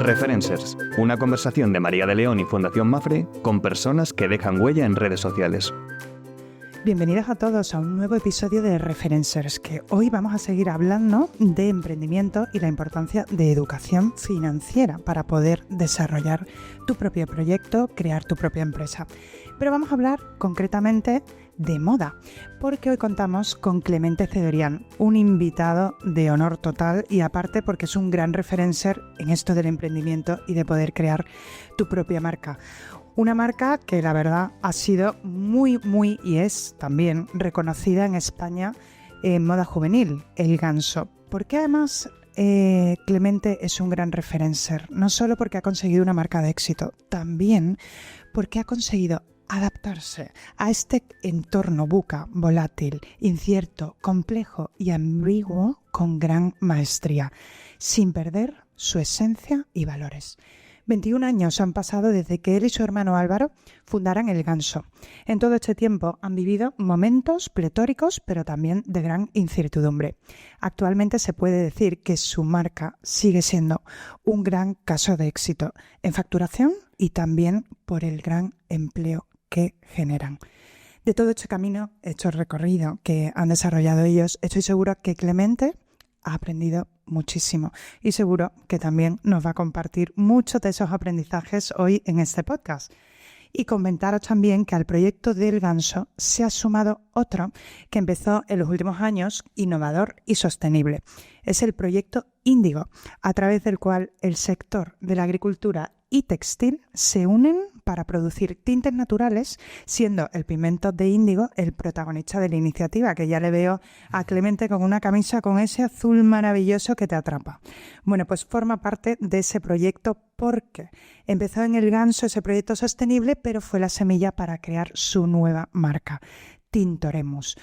Referencers, una conversación de María de León y Fundación Mapfre con personas que dejan huella en redes sociales. Bienvenidos a todos a un nuevo episodio de Referencers, que hoy vamos a seguir hablando de emprendimiento y la importancia de educación financiera para poder desarrollar tu propio proyecto, crear tu propia empresa. Pero vamos a hablar concretamente de moda, porque hoy contamos con Clemente Cedorián, un invitado de honor total y aparte porque es un gran referencer en esto del emprendimiento y de poder crear tu propia marca. Una marca que la verdad ha sido muy y es también reconocida en España en moda juvenil, El Ganso. Porque además Clemente es un gran referencer, no solo porque ha conseguido una marca de éxito, también porque ha conseguido adaptarse a este entorno buca, volátil, incierto, complejo y ambiguo con gran maestría, sin perder su esencia y valores. 21 años han pasado desde que él y su hermano Álvaro fundaran El Ganso. En todo este tiempo han vivido momentos pletóricos, pero también de gran incertidumbre. Actualmente se puede decir que su marca sigue siendo un gran caso de éxito en facturación y también por el gran empleo que generan. De todo este camino, este recorrido que han desarrollado ellos, estoy segura que Clemente ha aprendido muchísimo y seguro que también nos va a compartir muchos de esos aprendizajes hoy en este podcast. Y comentaros también que al proyecto del Ganso se ha sumado otro que empezó en los últimos años, innovador y sostenible. Es el proyecto Índigo, a través del cual el sector de la agricultura y textil se unen para producir tintes naturales, siendo el pigmento de índigo el protagonista de la iniciativa, que ya le veo a Clemente con una camisa con ese azul maravilloso que te atrapa. Bueno, pues forma parte de ese proyecto porque empezó en El Ganso ese proyecto sostenible, pero fue la semilla para crear su nueva marca, Tintoremus.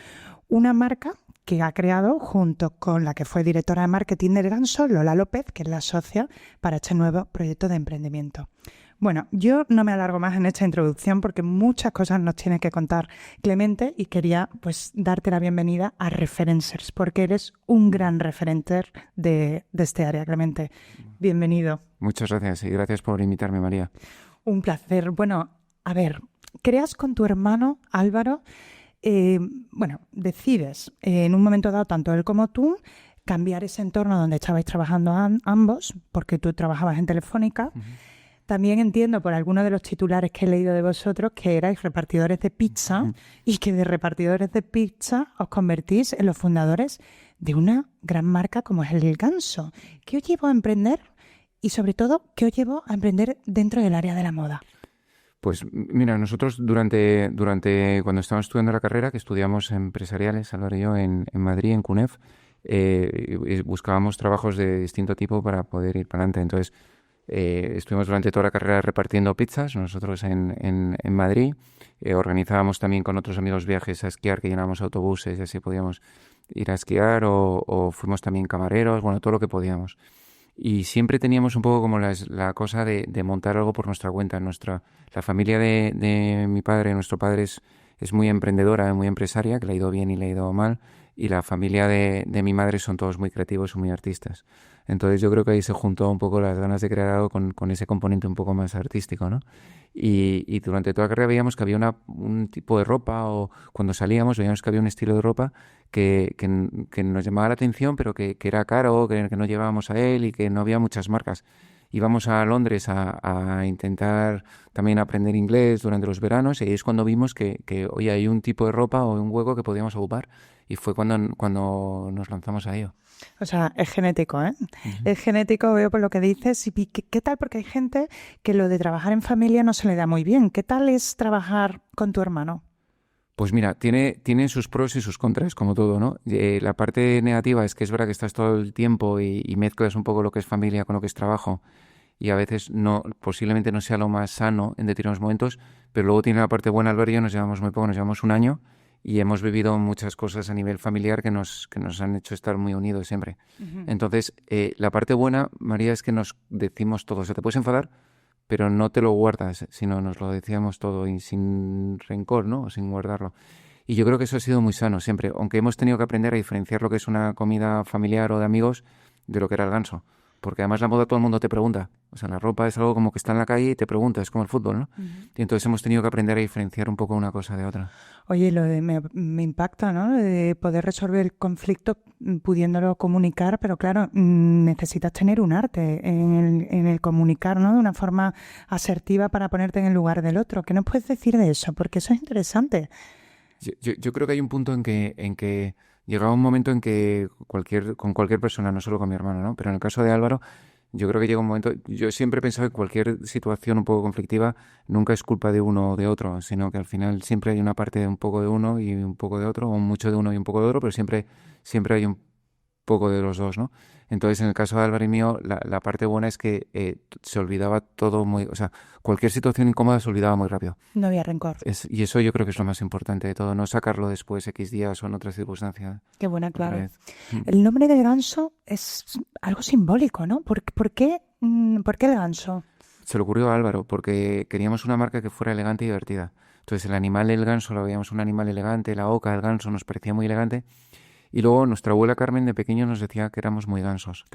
Una marca que ha creado junto con la que fue directora de marketing del Ganso, Lola López, que es la socia para este nuevo proyecto de emprendimiento. Bueno, yo no me alargo más en esta introducción porque muchas cosas nos tiene que contar Clemente y quería pues darte la bienvenida a Referencers porque eres un gran referente de este área, Clemente. Bienvenido. Muchas gracias y gracias por invitarme, María. Un placer. Bueno, a ver, creas con tu hermano Álvaro, decides en un momento dado, tanto él como tú, cambiar ese entorno donde estabais trabajando ambos, porque tú trabajabas en Telefónica. Uh-huh. También entiendo por algunos de los titulares que he leído de vosotros que erais repartidores de pizza y que de repartidores de pizza os convertís en los fundadores de una gran marca como es El Ganso. ¿Qué os llevó a emprender? Y sobre todo, ¿qué os llevó a emprender dentro del área de la moda? Pues mira, nosotros durante cuando estábamos estudiando la carrera, que estudiamos empresariales, Álvaro y yo, en Madrid, en CUNEF, buscábamos trabajos de distinto tipo para poder ir para adelante. Entonces, estuvimos durante toda la carrera repartiendo pizzas, nosotros en Madrid. Organizábamos también con otros amigos viajes a esquiar, que llenábamos autobuses y así podíamos ir a esquiar, o fuimos también camareros, bueno, todo lo que podíamos. Y siempre teníamos un poco como la cosa de montar algo por nuestra cuenta. La familia de mi padre, nuestro padre es muy emprendedora, muy empresaria, que le ha ido bien y le ha ido mal. Y la familia de mi madre son todos muy creativos y muy artistas. Entonces yo creo que ahí se juntó un poco las ganas de crear algo con ese componente un poco más artístico, ¿no? Y durante toda la carrera veíamos que había un tipo de ropa, o cuando salíamos veíamos que había un estilo de ropa que nos llamaba la atención, pero que era caro, que no llevábamos a él y que no había muchas marcas. Íbamos a Londres a intentar también aprender inglés durante los veranos y ahí es cuando vimos que oye, hay un tipo de ropa o un hueco que podíamos ocupar y fue cuando nos lanzamos a ello. O sea, es genético, ¿eh? Uh-huh. Es genético, veo por lo que dices. ¿Y qué tal? Porque hay gente que lo de trabajar en familia no se le da muy bien. ¿Qué tal es trabajar con tu hermano? Pues mira, tiene sus pros y sus contras, como todo, ¿no? La parte negativa es que es verdad que estás todo el tiempo y mezclas un poco lo que es familia con lo que es trabajo y a veces posiblemente no sea lo más sano en determinados momentos, pero luego tiene la parte buena. Álvaro y yo nos llevamos muy poco, nos llevamos un año y hemos vivido muchas cosas a nivel familiar que nos han hecho estar muy unidos siempre. Uh-huh. Entonces, la parte buena, María, es que nos decimos todo. O sea, te puedes enfadar, pero no te lo guardas, sino nos lo decíamos todo y sin rencor, ¿no? O sin guardarlo. Y yo creo que eso ha sido muy sano siempre, aunque hemos tenido que aprender a diferenciar lo que es una comida familiar o de amigos de lo que era el ganso. Porque además la moda todo el mundo te pregunta, O sea, la ropa es algo como que está en la calle y te pregunta, es como el fútbol, ¿no? Y entonces hemos tenido que aprender a diferenciar un poco una cosa de otra. Oye, me impacta, ¿no? De poder resolver el conflicto pudiéndolo comunicar, pero claro, necesitas tener un arte en el comunicar, ¿no? De una forma asertiva para ponerte en el lugar del otro. ¿Qué nos puedes decir de eso? Porque eso es interesante. Yo creo que hay un punto en que llegaba un momento en que con cualquier persona, no solo con mi hermano, ¿no? Pero en el caso de Álvaro, yo creo que llega un momento, yo siempre he pensado que cualquier situación un poco conflictiva nunca es culpa de uno o de otro, sino que al final siempre hay una parte de un poco de uno y un poco de otro, o mucho de uno y un poco de otro, pero siempre hay un poco de los dos, ¿no? Entonces, en el caso de Álvaro y mío, la parte buena es que se olvidaba todo o sea, cualquier situación incómoda se olvidaba muy rápido. No había rencor. Y eso yo creo que es lo más importante de todo, no sacarlo después X días o en otras circunstancias. Qué buena clave. Vez. El nombre del ganso es algo simbólico, ¿no? ¿Por qué el ganso? Se le ocurrió a Álvaro porque queríamos una marca que fuera elegante y divertida. Entonces el animal, el ganso, lo veíamos un animal elegante, la oca, el ganso nos parecía muy elegante. Y luego nuestra abuela Carmen de pequeño nos decía que éramos muy gansos.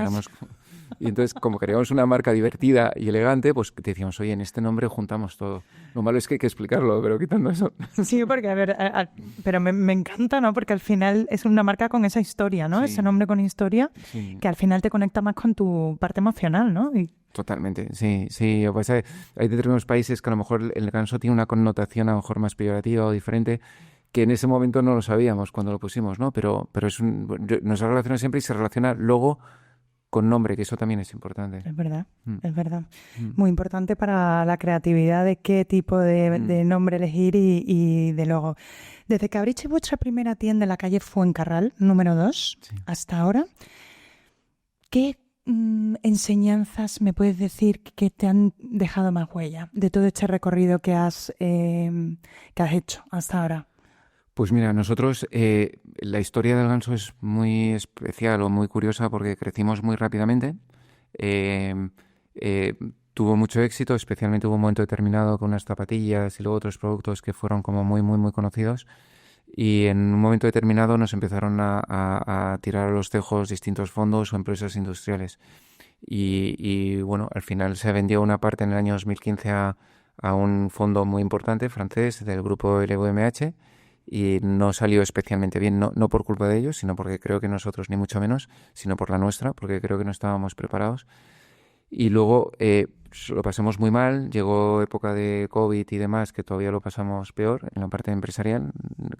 Y entonces, como queríamos una marca divertida y elegante, pues decíamos, oye, en este nombre juntamos todo. Lo malo es que hay que explicarlo, pero quitando eso. Sí, porque, a ver, pero me encanta, ¿no? Porque al final es una marca con esa historia, ¿no? Sí. Ese nombre con historia, Sí. que al final te conecta más con tu parte emocional, ¿no? Totalmente, sí, sí. Pues hay determinados países que a lo mejor el ganso tiene una connotación a lo mejor más peyorativa o diferente, que en ese momento no lo sabíamos cuando lo pusimos, ¿no? Pero nos relaciona siempre y se relaciona luego con nombre, que eso también es importante. Es verdad, es verdad. Mm. Muy importante para la creatividad de qué tipo de nombre elegir y de logo. Desde que abristeis vuestra primera tienda en la calle Fuencarral, número 2, Sí. hasta ahora, ¿qué enseñanzas me puedes decir que te han dejado más huella de todo este recorrido que has hecho hasta ahora? Pues mira, nosotros la historia del ganso es muy especial o muy curiosa porque crecimos muy rápidamente. Tuvo mucho éxito, especialmente hubo un momento determinado con unas zapatillas y luego otros productos que fueron como muy, muy, muy conocidos. Y en un momento determinado nos empezaron a tirar a los tejos distintos fondos o empresas industriales. Y bueno, al final se vendió una parte en el año 2015 a un fondo muy importante francés del grupo LVMH. Y no salió especialmente bien, no por culpa de ellos, sino porque creo que nosotros, ni mucho menos, sino por la nuestra, porque creo que no estábamos preparados. Y luego lo pasamos muy mal, llegó época de COVID y demás, que todavía lo pasamos peor en la parte empresarial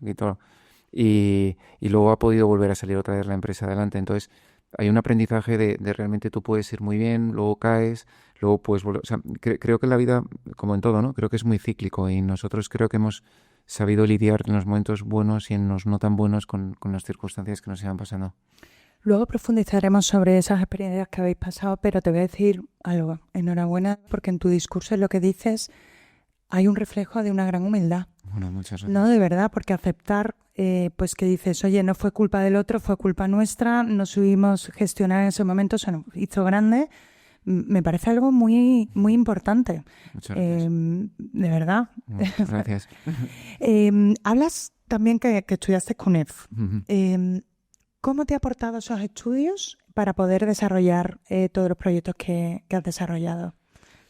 y todo. Y luego ha podido volver a salir otra vez la empresa adelante. Entonces hay un aprendizaje de realmente tú puedes ir muy bien, luego caes, luego puedes volver. O sea, creo que la vida, como en todo, ¿no? Creo que es muy cíclico y nosotros creo que hemos sabido lidiar en los momentos buenos y en los no tan buenos con las circunstancias que nos iban pasando. Luego profundizaremos sobre esas experiencias que habéis pasado, pero te voy a decir algo. Enhorabuena, porque en tu discurso, en lo que dices, hay un reflejo de una gran humildad. Bueno, muchas gracias. No, de verdad, porque aceptar, pues que dices, oye, no fue culpa del otro, fue culpa nuestra, no supimos gestionar en ese momento, se nos hizo grande. Me parece algo muy, muy importante. Muchas gracias. De verdad. Gracias. Hablas también que estudiaste CUNEF. Ujú. ¿Cómo te ha aportado esos estudios para poder desarrollar todos los proyectos que has desarrollado?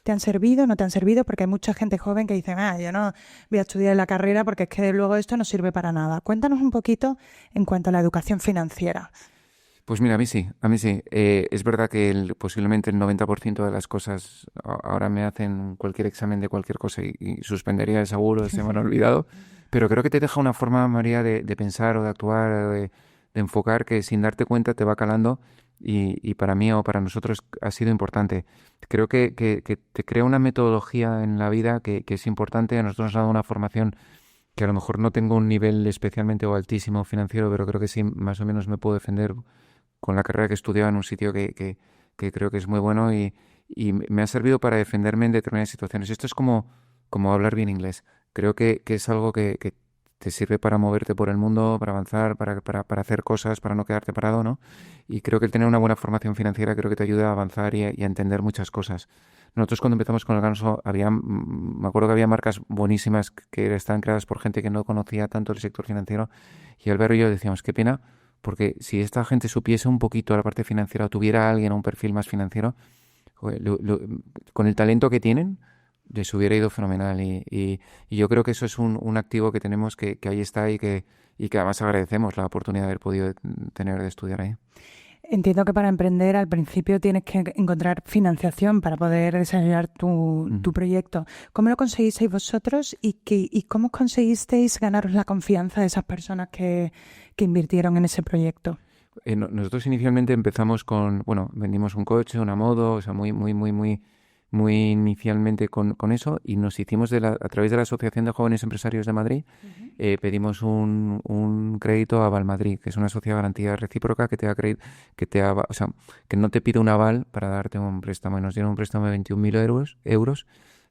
¿Te han servido, no te han servido? Porque hay mucha gente joven que dice, yo no voy a estudiar la carrera porque es que luego esto no sirve para nada. Cuéntanos un poquito en cuanto a la educación financiera. Pues mira, a mí sí. Es verdad que posiblemente el 90% de las cosas ahora me hacen cualquier examen de cualquier cosa y suspendería de seguro, se me han olvidado, pero creo que te deja una forma, María, de pensar o de actuar, o de enfocar que sin darte cuenta te va calando y para mí o para nosotros ha sido importante. Creo que te crea una metodología en la vida que es importante. A nosotros nos ha dado una formación que a lo mejor no tengo un nivel especialmente o altísimo financiero, pero creo que sí más o menos me puedo defender con la carrera que he estudiado en un sitio que creo que es muy bueno y me ha servido para defenderme en determinadas situaciones. Esto es como hablar bien inglés. Creo que es algo que te sirve para moverte por el mundo, para avanzar, para hacer cosas, para no quedarte parado, ¿no? Y creo que el tener una buena formación financiera creo que te ayuda a avanzar y a entender muchas cosas. Nosotros cuando empezamos con el ganso, me acuerdo que había marcas buenísimas que estaban creadas por gente que no conocía tanto el sector financiero y Álvaro y yo decíamos, qué pena, porque si esta gente supiese un poquito la parte financiera o tuviera alguien un perfil más financiero, joder, con el talento que tienen, les hubiera ido fenomenal. Y yo creo que eso es un activo que tenemos que ahí está y que además agradecemos la oportunidad de haber podido tener de estudiar ahí. Entiendo que para emprender al principio tienes que encontrar financiación para poder desarrollar tu proyecto. ¿Cómo lo conseguisteis vosotros y cómo conseguisteis ganaros la confianza de esas personas que invirtieron en ese proyecto? Nosotros inicialmente empezamos vendimos un coche, una moto, o sea, muy inicialmente con eso, y nos hicimos a través de la Asociación de Jóvenes Empresarios de Madrid, pedimos un crédito a Valmadrid, que es una sociedad de garantía recíproca que te da crédito, o sea, que no te pide un aval para darte un préstamo, y nos dieron un préstamo de 21.000 euros,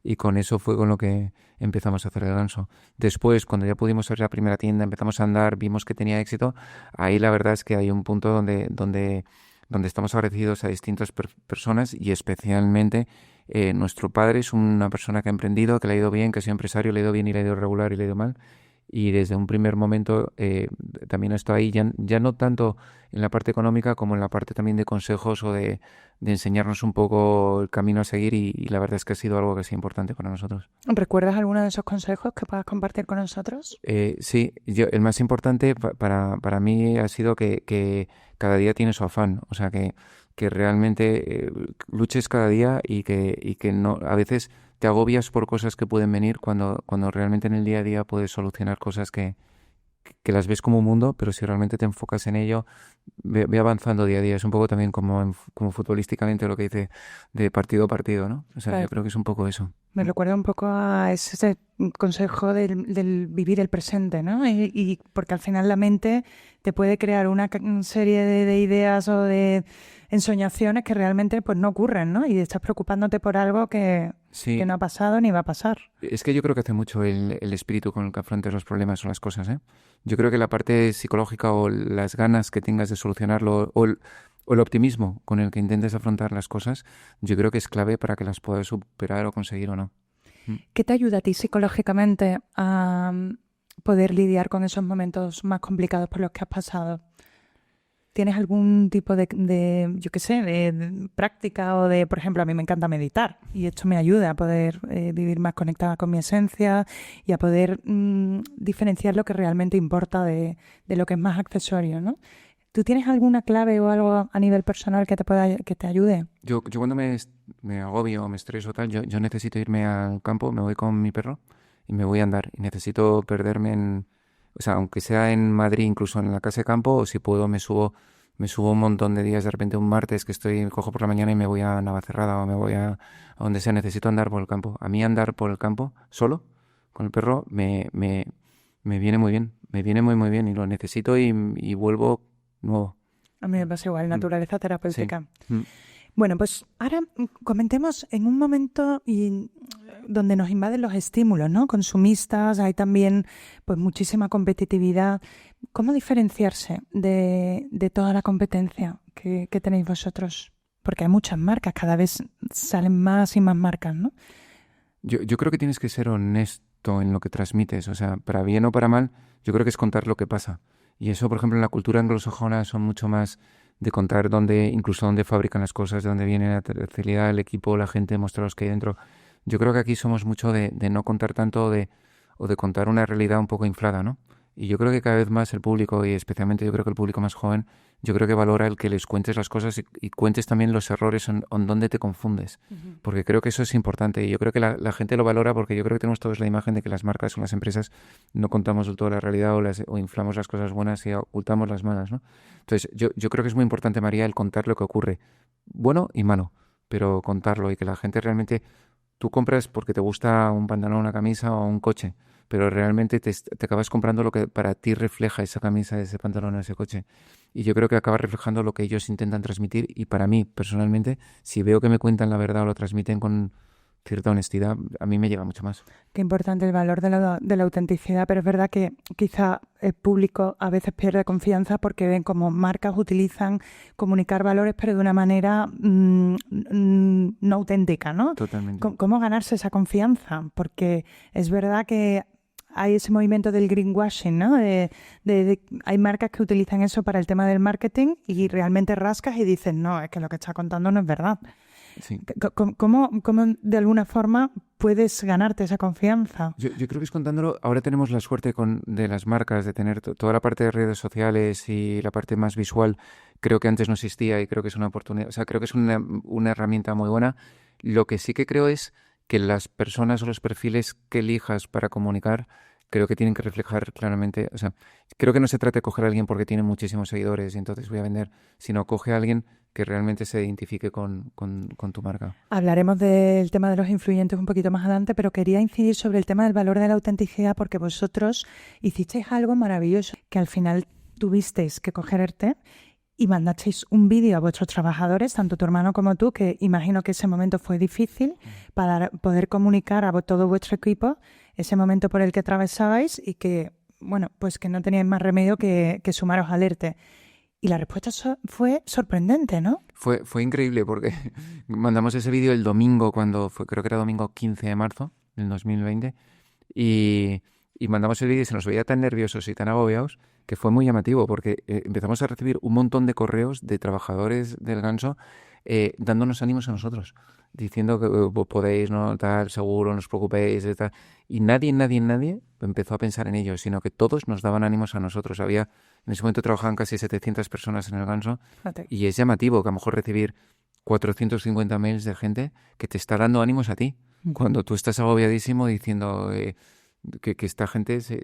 y con eso fue con lo que empezamos a hacer el ganso. Después, cuando ya pudimos hacer la primera tienda, empezamos a andar, vimos que tenía éxito. Ahí la verdad es que hay un punto donde estamos agradecidos a distintas personas, y especialmente nuestro padre es una persona que ha emprendido, que le ha ido bien, que ha sido empresario, le ha ido bien y le ha ido regular y le ha ido mal. Y desde un primer momento también está ahí, ya no tanto en la parte económica como en la parte también de consejos o de enseñarnos un poco el camino a seguir, y la verdad es que ha sido algo que ha sido importante para nosotros. ¿Recuerdas alguno de esos consejos que puedas compartir con nosotros? Sí, el más importante para mí ha sido que cada día tiene su afán, o sea que realmente luches cada día y que no, a veces te agobias por cosas que pueden venir cuando realmente en el día a día puedes solucionar cosas que las ves como un mundo, pero si realmente te enfocas en ello, ve avanzando día a día. Es un poco también como futbolísticamente lo que dice de partido a partido, ¿no? O sea, Claro. Yo creo que es un poco eso. Me recuerda un poco a ese consejo del vivir el presente, ¿no? Y porque al final la mente te puede crear una serie de ideas o de ensoñaciones que realmente pues no ocurren, ¿no? Y estás preocupándote por algo que no ha pasado ni va a pasar. Es que yo creo que hace mucho el espíritu con el que afrontes los problemas o las cosas, ¿eh? Yo creo que la parte psicológica o las ganas que tengas de solucionarlo o el optimismo con el que intentes afrontar las cosas, yo creo que es clave para que las puedas superar o conseguir o no. ¿Qué te ayuda a ti psicológicamente a poder lidiar con esos momentos más complicados por los que has pasado? ¿Tienes algún tipo yo qué sé, de práctica o por ejemplo, a mí me encanta meditar y esto me ayuda a poder vivir más conectada con mi esencia y a poder diferenciar lo que realmente importa de lo que es más accesorio, ¿no? ¿Tú tienes alguna clave o algo a nivel personal que te ayude? Yo cuando me agobio o me estreso o tal, yo necesito irme al campo, me voy con mi perro y me voy a andar. Y necesito perderme o sea, aunque sea en Madrid, incluso en la casa de campo, o si puedo me subo un montón de días, de repente un martes que cojo por la mañana y me voy a Navacerrada o me voy a donde sea, necesito andar por el campo. A mí andar por el campo solo, con el perro, me viene muy bien, me viene muy muy bien y lo necesito y vuelvo nuevo. A mí me pasa igual, naturaleza terapéutica. Sí. Bueno, pues ahora comentemos en un momento donde nos invaden los estímulos, ¿no? Consumistas, hay también pues muchísima competitividad. ¿Cómo diferenciarse de toda la competencia que tenéis vosotros? Porque hay muchas marcas, cada vez salen más y más marcas, ¿no? Yo creo que tienes que ser honesto en lo que transmites, o sea, para bien o para mal, yo creo que es contar lo que pasa. Y eso, por ejemplo, en la cultura anglosajona son mucho más de contar incluso dónde fabrican las cosas, de dónde viene la tercera, el equipo, la gente, mostraros qué hay dentro. Yo creo que aquí somos mucho de no contar tanto o de contar una realidad un poco inflada, ¿no? Y yo creo que cada vez más el público, y especialmente yo creo que el público más joven, yo creo que valora el que les cuentes las cosas y cuentes también los errores en donde te confundes. Uh-huh. Porque creo que eso es importante y yo creo que la gente lo valora porque yo creo que tenemos todos la imagen de que las marcas o las empresas no contamos del todo la realidad o inflamos las cosas buenas y ocultamos las malas, ¿no? Entonces yo creo que es muy importante, María, el contar lo que ocurre, bueno y malo, pero contarlo y que la gente realmente... Tú compras porque te gusta un pantalón, una camisa o un coche, pero realmente te acabas comprando lo que para ti refleja esa camisa, ese pantalón o ese coche. Y yo creo que acaba reflejando lo que ellos intentan transmitir y para mí, personalmente, si veo que me cuentan la verdad o lo transmiten con cierta honestidad, a mí me llega mucho más. Qué importante el valor de la autenticidad, pero es verdad que quizá el público a veces pierde confianza porque ven como marcas utilizan comunicar valores, pero de una manera no auténtica, ¿no? Totalmente. ¿Cómo ganarse esa confianza? Porque es verdad que hay ese movimiento del greenwashing, ¿no? Hay marcas que utilizan eso para el tema del marketing y realmente rascas y dices, no, es que lo que está contando no es verdad. Sí. ¿Cómo de alguna forma puedes ganarte esa confianza? Yo creo que es contándolo. Ahora tenemos la suerte de las marcas de tener toda la parte de redes sociales y la parte más visual. Creo que antes no existía y creo que es una oportunidad. O sea, creo que es una herramienta muy buena. Lo que sí que creo es que las personas o los perfiles que elijas para comunicar creo que tienen que reflejar claramente. O sea, creo que no se trata de coger a alguien porque tiene muchísimos seguidores y entonces voy a vender, sino coge a alguien que realmente se identifique con tu marca. Hablaremos del tema de los influyentes un poquito más adelante, pero quería incidir sobre el tema del valor de la autenticidad porque vosotros hicisteis algo maravilloso, que al final tuvisteis que cogerte y mandasteis un vídeo a vuestros trabajadores, tanto tu hermano como tú, que imagino que ese momento fue difícil para poder comunicar a todo vuestro equipo ese momento por el que atravesabais y que, bueno, pues que no teníais más remedio que sumaros al ERTE. Y la respuesta fue sorprendente, ¿no? Fue increíble porque mandamos ese vídeo el domingo, creo que era domingo 15 de marzo del 2020, y mandamos el vídeo y se nos veía tan nerviosos y tan agobiados que fue muy llamativo porque empezamos a recibir un montón de correos de trabajadores del Ganso dándonos ánimos a nosotros, diciendo que podéis, no, tal, seguro, no os preocupéis, tal. Y nadie empezó a pensar en ello, sino que todos nos daban ánimos a nosotros. En ese momento trabajaban casi 700 personas en el Ganso. Fíjate. Y es llamativo que a lo mejor recibir 450 mails de gente que te está dando ánimos a ti, cuando tú estás agobiadísimo diciendo que esta gente se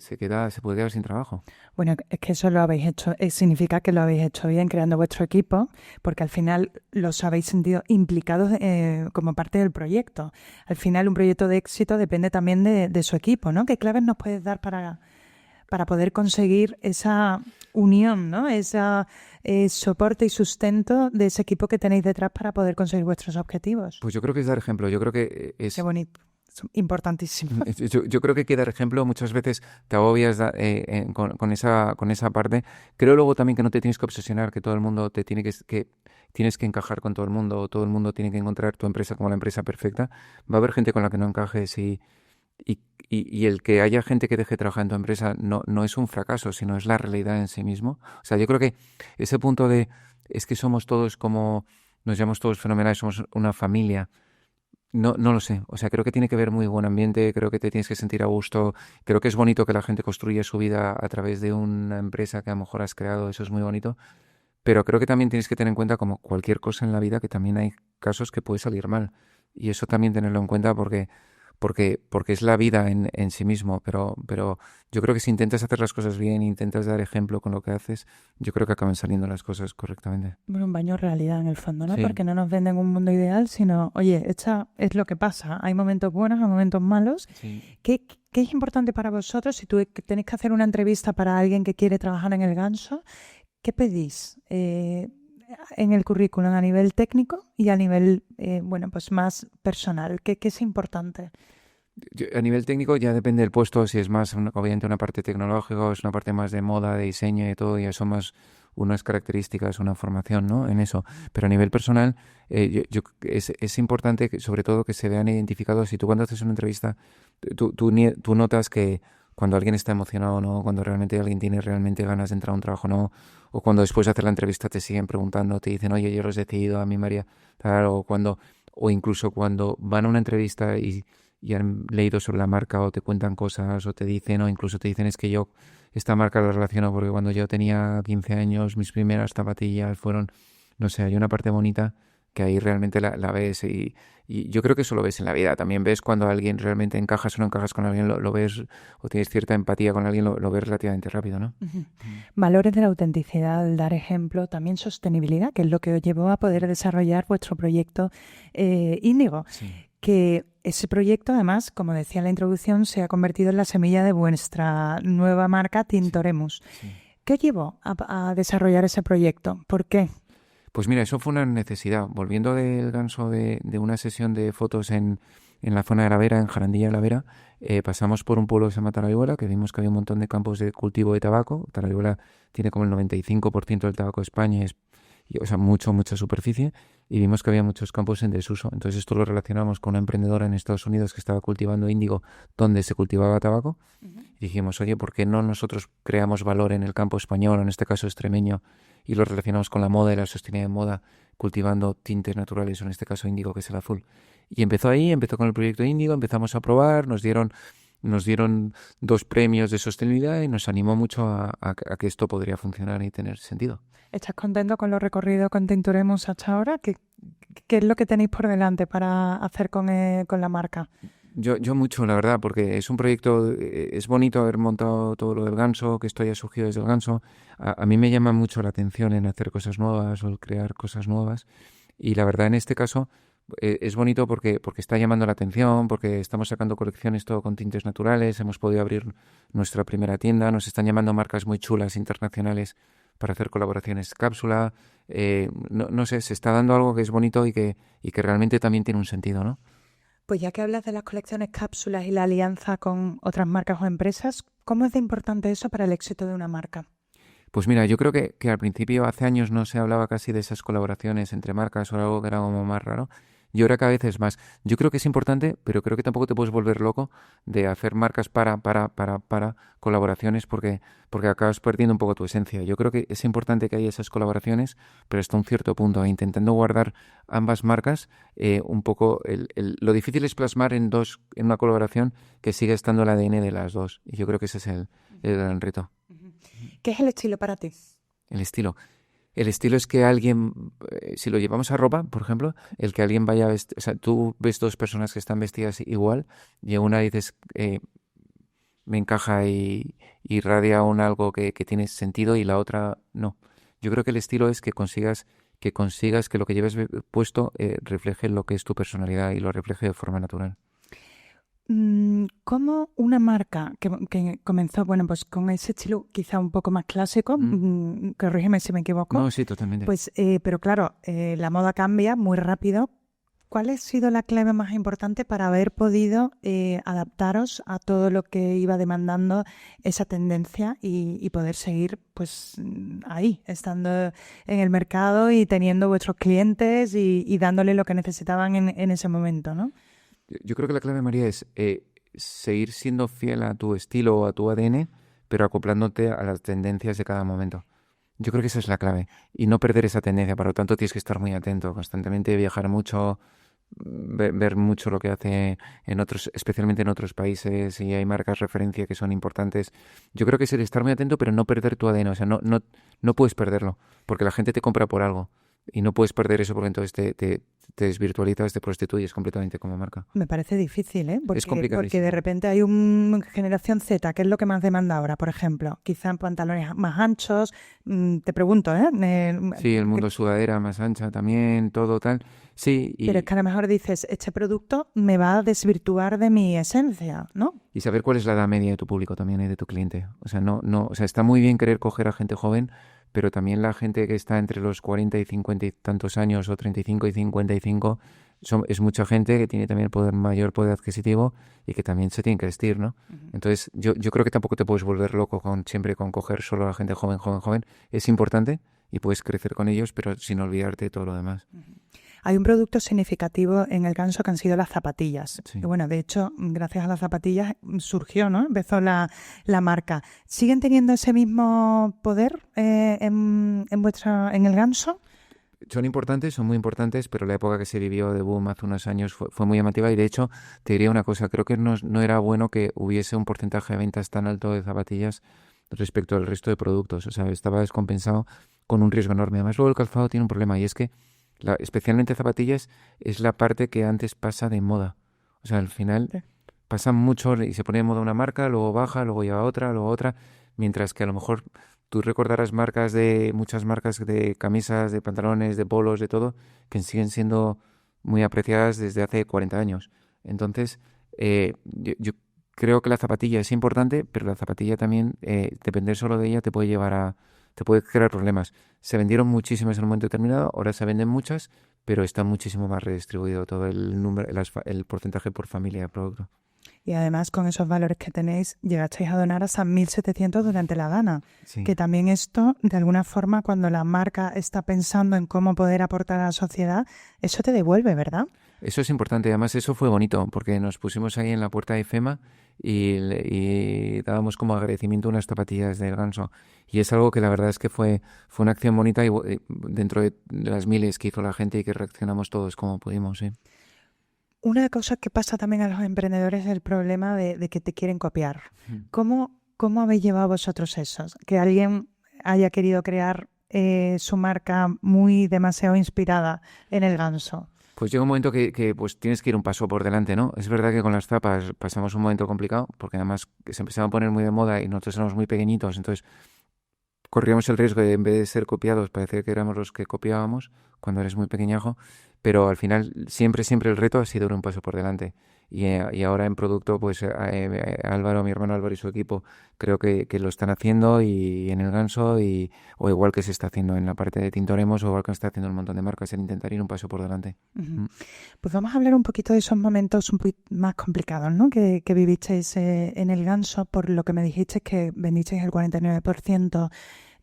puede quedar sin trabajo. Bueno, es que eso lo habéis hecho, significa que lo habéis hecho bien creando vuestro equipo, porque al final los habéis sentido implicados como parte del proyecto. Al final un proyecto de éxito depende también de su equipo, ¿no? ¿Qué claves nos puedes dar para poder conseguir esa unión, ¿no? Ese soporte y sustento de ese equipo que tenéis detrás para poder conseguir vuestros objetivos? Pues yo creo que es dar ejemplo. Yo creo que es... Qué bonito. Importantísimo. Yo creo que hay que dar ejemplo. Muchas veces te agobias con esa parte. Creo luego también que no te tienes que obsesionar, que todo el mundo tienes que encajar con todo el mundo, o todo el mundo tiene que encontrar tu empresa como la empresa perfecta. Va a haber gente con la que no encajes y el que haya gente que deje de trabajar en tu empresa no es un fracaso, sino es la realidad en sí mismo. O sea, yo creo que ese punto es que somos todos nos llamamos todos fenomenales, somos una familia. No lo sé. O sea, creo que tiene que haber muy buen ambiente, creo que te tienes que sentir a gusto, creo que es bonito que la gente construya su vida a través de una empresa que a lo mejor has creado, eso es muy bonito, pero creo que también tienes que tener en cuenta, como cualquier cosa en la vida, que también hay casos que puede salir mal, y eso también tenerlo en cuenta porque es la vida en sí mismo, pero yo creo que si intentas hacer las cosas bien, intentas dar ejemplo con lo que haces, yo creo que acaban saliendo las cosas correctamente. Bueno, un baño de realidad en el fondo, ¿no? Sí. Porque no nos venden un mundo ideal, sino, oye, esta es lo que pasa. Hay momentos buenos, hay momentos malos. Sí. ¿Qué es importante para vosotros si tú tenéis que hacer una entrevista para alguien que quiere trabajar en el Ganso? ¿Qué pedís en el currículum a nivel técnico y a nivel, pues más personal? ¿Qué es importante? A nivel técnico ya depende del puesto, si es más obviamente una parte tecnológica o es una parte más de moda, de diseño y todo, y eso más unas características, una formación, ¿no? En eso. Pero a nivel personal es importante sobre todo que se vean identificados. Si tú cuando haces una entrevista, tú notas que cuando alguien está emocionado o no, cuando realmente alguien tiene realmente ganas de entrar a un trabajo o no, o cuando después de hacer la entrevista te siguen preguntando, te dicen, oye, yo lo he decidido, a mí María, tal, o incluso cuando van a una entrevista y han leído sobre la marca o te cuentan cosas o te dicen, o incluso te dicen, es que yo esta marca la relaciono porque cuando yo tenía 15 años mis primeras zapatillas fueron, no sé, hay una parte bonita que ahí realmente la ves y yo creo que eso lo ves en la vida. También ves cuando alguien realmente encajas o no encajas con alguien, lo ves, o tienes cierta empatía con alguien, lo ves relativamente rápido, ¿no? Uh-huh. Valores de la autenticidad, el dar ejemplo, también sostenibilidad, que es lo que os llevó a poder desarrollar vuestro proyecto Índigo. Sí. Que ese proyecto, además, como decía en la introducción, se ha convertido en la semilla de vuestra nueva marca Tintoremus. Sí. Sí. ¿Qué os llevó a desarrollar ese proyecto? ¿Por qué? Pues mira, eso fue una necesidad. Volviendo del Ganso de una sesión de fotos en la zona de la Vera, en Jarandilla de la Vera, pasamos por un pueblo que se llama Talayuela, que vimos que había un montón de campos de cultivo de tabaco. Talayuela tiene como el 95% del tabaco de España, o sea, mucha superficie. y vimos que había muchos campos en desuso. Entonces esto lo relacionamos con una emprendedora en Estados Unidos que estaba cultivando índigo donde se cultivaba tabaco. Y dijimos, oye, ¿por qué no nosotros creamos valor en el campo español, en este caso extremeño, y lo relacionamos con la moda y la sostenibilidad de moda, cultivando tintes naturales, o en este caso índigo, que es el azul? Y empezó ahí, empezó con el proyecto índigo, empezamos a probar, nos dieron 2 premios de sostenibilidad y nos animó mucho a que esto podría funcionar y tener sentido. ¿Estás contento con los recorridos con Tinturemos hasta ahora? ¿Qué es lo que tenéis por delante para hacer con la marca? Yo mucho, la verdad, porque es un proyecto, es bonito haber montado todo lo del ganso, que esto haya surgido desde el ganso. A mí me llama mucho la atención en hacer cosas nuevas o el crear cosas nuevas. Y la verdad, en este caso, es bonito porque está llamando la atención, porque estamos sacando colecciones todo con tintes naturales, hemos podido abrir nuestra primera tienda, nos están llamando marcas muy chulas internacionales para hacer colaboraciones cápsula. No sé, se está dando algo que es bonito y que realmente también tiene un sentido, ¿no? Pues ya que hablas de las colecciones cápsulas y la alianza con otras marcas o empresas, ¿cómo es de importante eso para el éxito de una marca? Pues mira, yo creo que al principio, hace años, no se hablaba casi de esas colaboraciones entre marcas o algo que era como más raro. Y ahora cada vez es más. Yo creo que es importante, pero creo que tampoco te puedes volver loco de hacer marcas para colaboraciones porque acabas perdiendo un poco tu esencia. Yo creo que es importante que haya esas colaboraciones, pero hasta un cierto punto, intentando guardar ambas marcas un poco. Lo difícil es plasmar en una colaboración que siga estando el ADN de las dos. Y yo creo que ese es el gran reto. ¿Qué es el estilo para ti? El estilo. El estilo es que alguien, si lo llevamos a ropa, por ejemplo, el que alguien vaya a vestir, o sea, tú ves 2 personas que están vestidas igual y una dices, me encaja y irradia algo que tiene sentido y la otra no. Yo creo que el estilo es que consigas que lo que lleves puesto refleje lo que es tu personalidad y lo refleje de forma natural. ¿Cómo una marca que comenzó, bueno, pues con ese estilo quizá un poco más clásico, corrígeme si me equivoco, No, sí, totalmente. pues, pero claro, la moda cambia muy rápido. ¿Cuál ha sido la clave más importante para haber podido adaptaros a todo lo que iba demandando esa tendencia y poder seguir pues ahí, estando en el mercado y teniendo vuestros clientes y dándole lo que necesitaban en ese momento, ¿no? Yo creo que la clave, María, es seguir siendo fiel a tu estilo o a tu ADN, pero acoplándote a las tendencias de cada momento. Yo creo que esa es la clave. Y no perder esa tendencia. Por lo tanto, tienes que estar muy atento, constantemente viajar mucho, ver mucho lo que hace en otros, especialmente en otros países, y hay marcas referencia que son importantes. Yo creo que es el estar muy atento, pero no perder tu ADN. O sea, no puedes perderlo, porque la gente te compra por algo. Y no puedes perder eso porque entonces te desvirtualizas, te prostituyes completamente como marca. Me parece difícil, ¿eh? Es complicadísimo. Porque de repente hay una generación Z, que es lo que más demanda ahora, por ejemplo. Quizá en pantalones más anchos. Te pregunto, ¿eh? Sí, el mundo sudadera más ancha también, todo tal. Sí. Pero es que a lo mejor dices, este producto me va a desvirtuar de mi esencia, ¿no? Y saber cuál es la edad media de tu público también y de tu cliente. O sea, o sea, está muy bien querer coger a gente joven, pero también la gente que está entre los 40 y 50 y tantos años, o 35 y 55, es mucha gente que tiene también mayor poder adquisitivo y que también se tiene que vestir, ¿no? Uh-huh. Entonces, yo creo que tampoco te puedes volver loco siempre con coger solo a la gente joven. Es importante y puedes crecer con ellos, pero sin olvidarte de todo lo demás. Uh-huh. Hay un producto significativo en el ganso que han sido las zapatillas. Sí. Y bueno, de hecho, gracias a las zapatillas surgió, ¿no? Empezó la marca. ¿Siguen teniendo ese mismo poder en el ganso? Son muy importantes, pero la época que se vivió de boom hace unos años fue muy llamativa y de hecho te diría una cosa, creo que no era bueno que hubiese un porcentaje de ventas tan alto de zapatillas respecto al resto de productos, o sea, estaba descompensado con un riesgo enorme. Además, luego el calzado tiene un problema y es que especialmente zapatillas es la parte que antes pasa de moda, o sea, al final pasa mucho y se pone de moda una marca, luego baja, luego lleva otra, luego otra, mientras que a lo mejor tú recordarás muchas marcas de camisas, de pantalones, de polos, de todo, que siguen siendo muy apreciadas desde hace 40 años. Entonces, yo creo que la zapatilla es importante, pero la zapatilla también, depender solo de ella te puede crear problemas. Se vendieron muchísimas en un momento determinado, ahora se venden muchas, pero está muchísimo más redistribuido todo el porcentaje por familia de producto. y además con esos valores que tenéis llegasteis a donar hasta 1.700 durante la gana. Sí. Que también esto, de alguna forma, cuando la marca está pensando en cómo poder aportar a la sociedad, eso te devuelve, ¿verdad? Eso es importante. Además, eso fue bonito porque nos pusimos ahí en la puerta de IFEMA y dábamos como agradecimiento unas zapatillas del Ganso. Y es algo que la verdad es que fue una acción bonita y dentro de las miles que hizo la gente y que reaccionamos todos como pudimos, ¿sí? Una cosa que pasa también a los emprendedores es el problema de que te quieren copiar. ¿Cómo habéis llevado vosotros eso? Que alguien haya querido crear su marca muy demasiado inspirada en el Ganso. Pues llega un momento que pues tienes que ir un paso por delante, ¿no? Es verdad que con las zapas pasamos un momento complicado porque además se empezaban a poner muy de moda y nosotros éramos muy pequeñitos, entonces corríamos el riesgo de, en vez de ser copiados, parecía que éramos los que copiábamos cuando eres muy pequeñajo, pero al final siempre el reto ha sido ir un paso por delante. Y ahora en producto, pues Álvaro, mi hermano Álvaro y su equipo, creo que lo están haciendo y en el Ganso, o igual que se está haciendo en la parte de Tintoremos, o igual que está haciendo un montón de marcas, en intentar ir un paso por delante. Uh-huh. Pues vamos a hablar un poquito de esos momentos un poquito más complicados, ¿no? que vivisteis en el Ganso, por lo que me dijisteis que vendisteis el 49%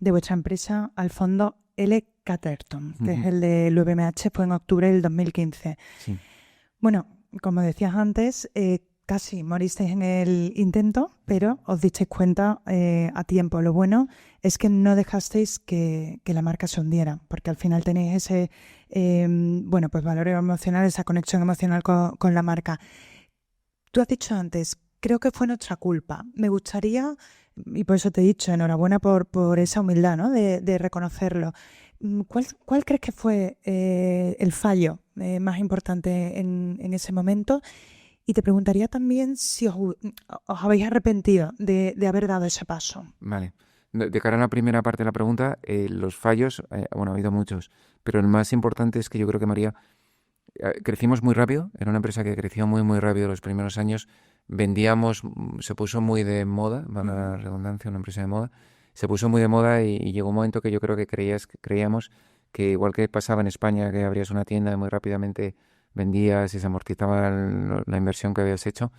de vuestra empresa al fondo L. Catterton, que es el del VMH, fue en octubre del 2015. Sí. Bueno, como decías antes, casi moristeis en el intento, pero os disteis cuenta a tiempo. Lo bueno es que no dejasteis que la marca se hundiera, porque al final tenéis ese pues valor emocional, esa conexión emocional con la marca. Tú has dicho antes, creo que fue nuestra culpa. Me gustaría, y por eso te he dicho, enhorabuena por esa humildad, ¿no? de reconocerlo. ¿Cuál crees que fue el fallo más importante en ese momento? Y te preguntaría también si os habéis arrepentido de haber dado ese paso. Vale. De cara a la primera parte de la pregunta, los fallos, ha habido muchos, pero el más importante es que yo creo que María, crecimos muy rápido, era una empresa que creció muy, muy rápido los primeros años, vendíamos, se puso muy de moda, van a la redundancia, una empresa de moda, se puso muy de moda y llegó un momento que yo creo que creíamos que igual que pasaba en España, que abrías una tienda y muy rápidamente vendías y se amortizaba la inversión que habías hecho,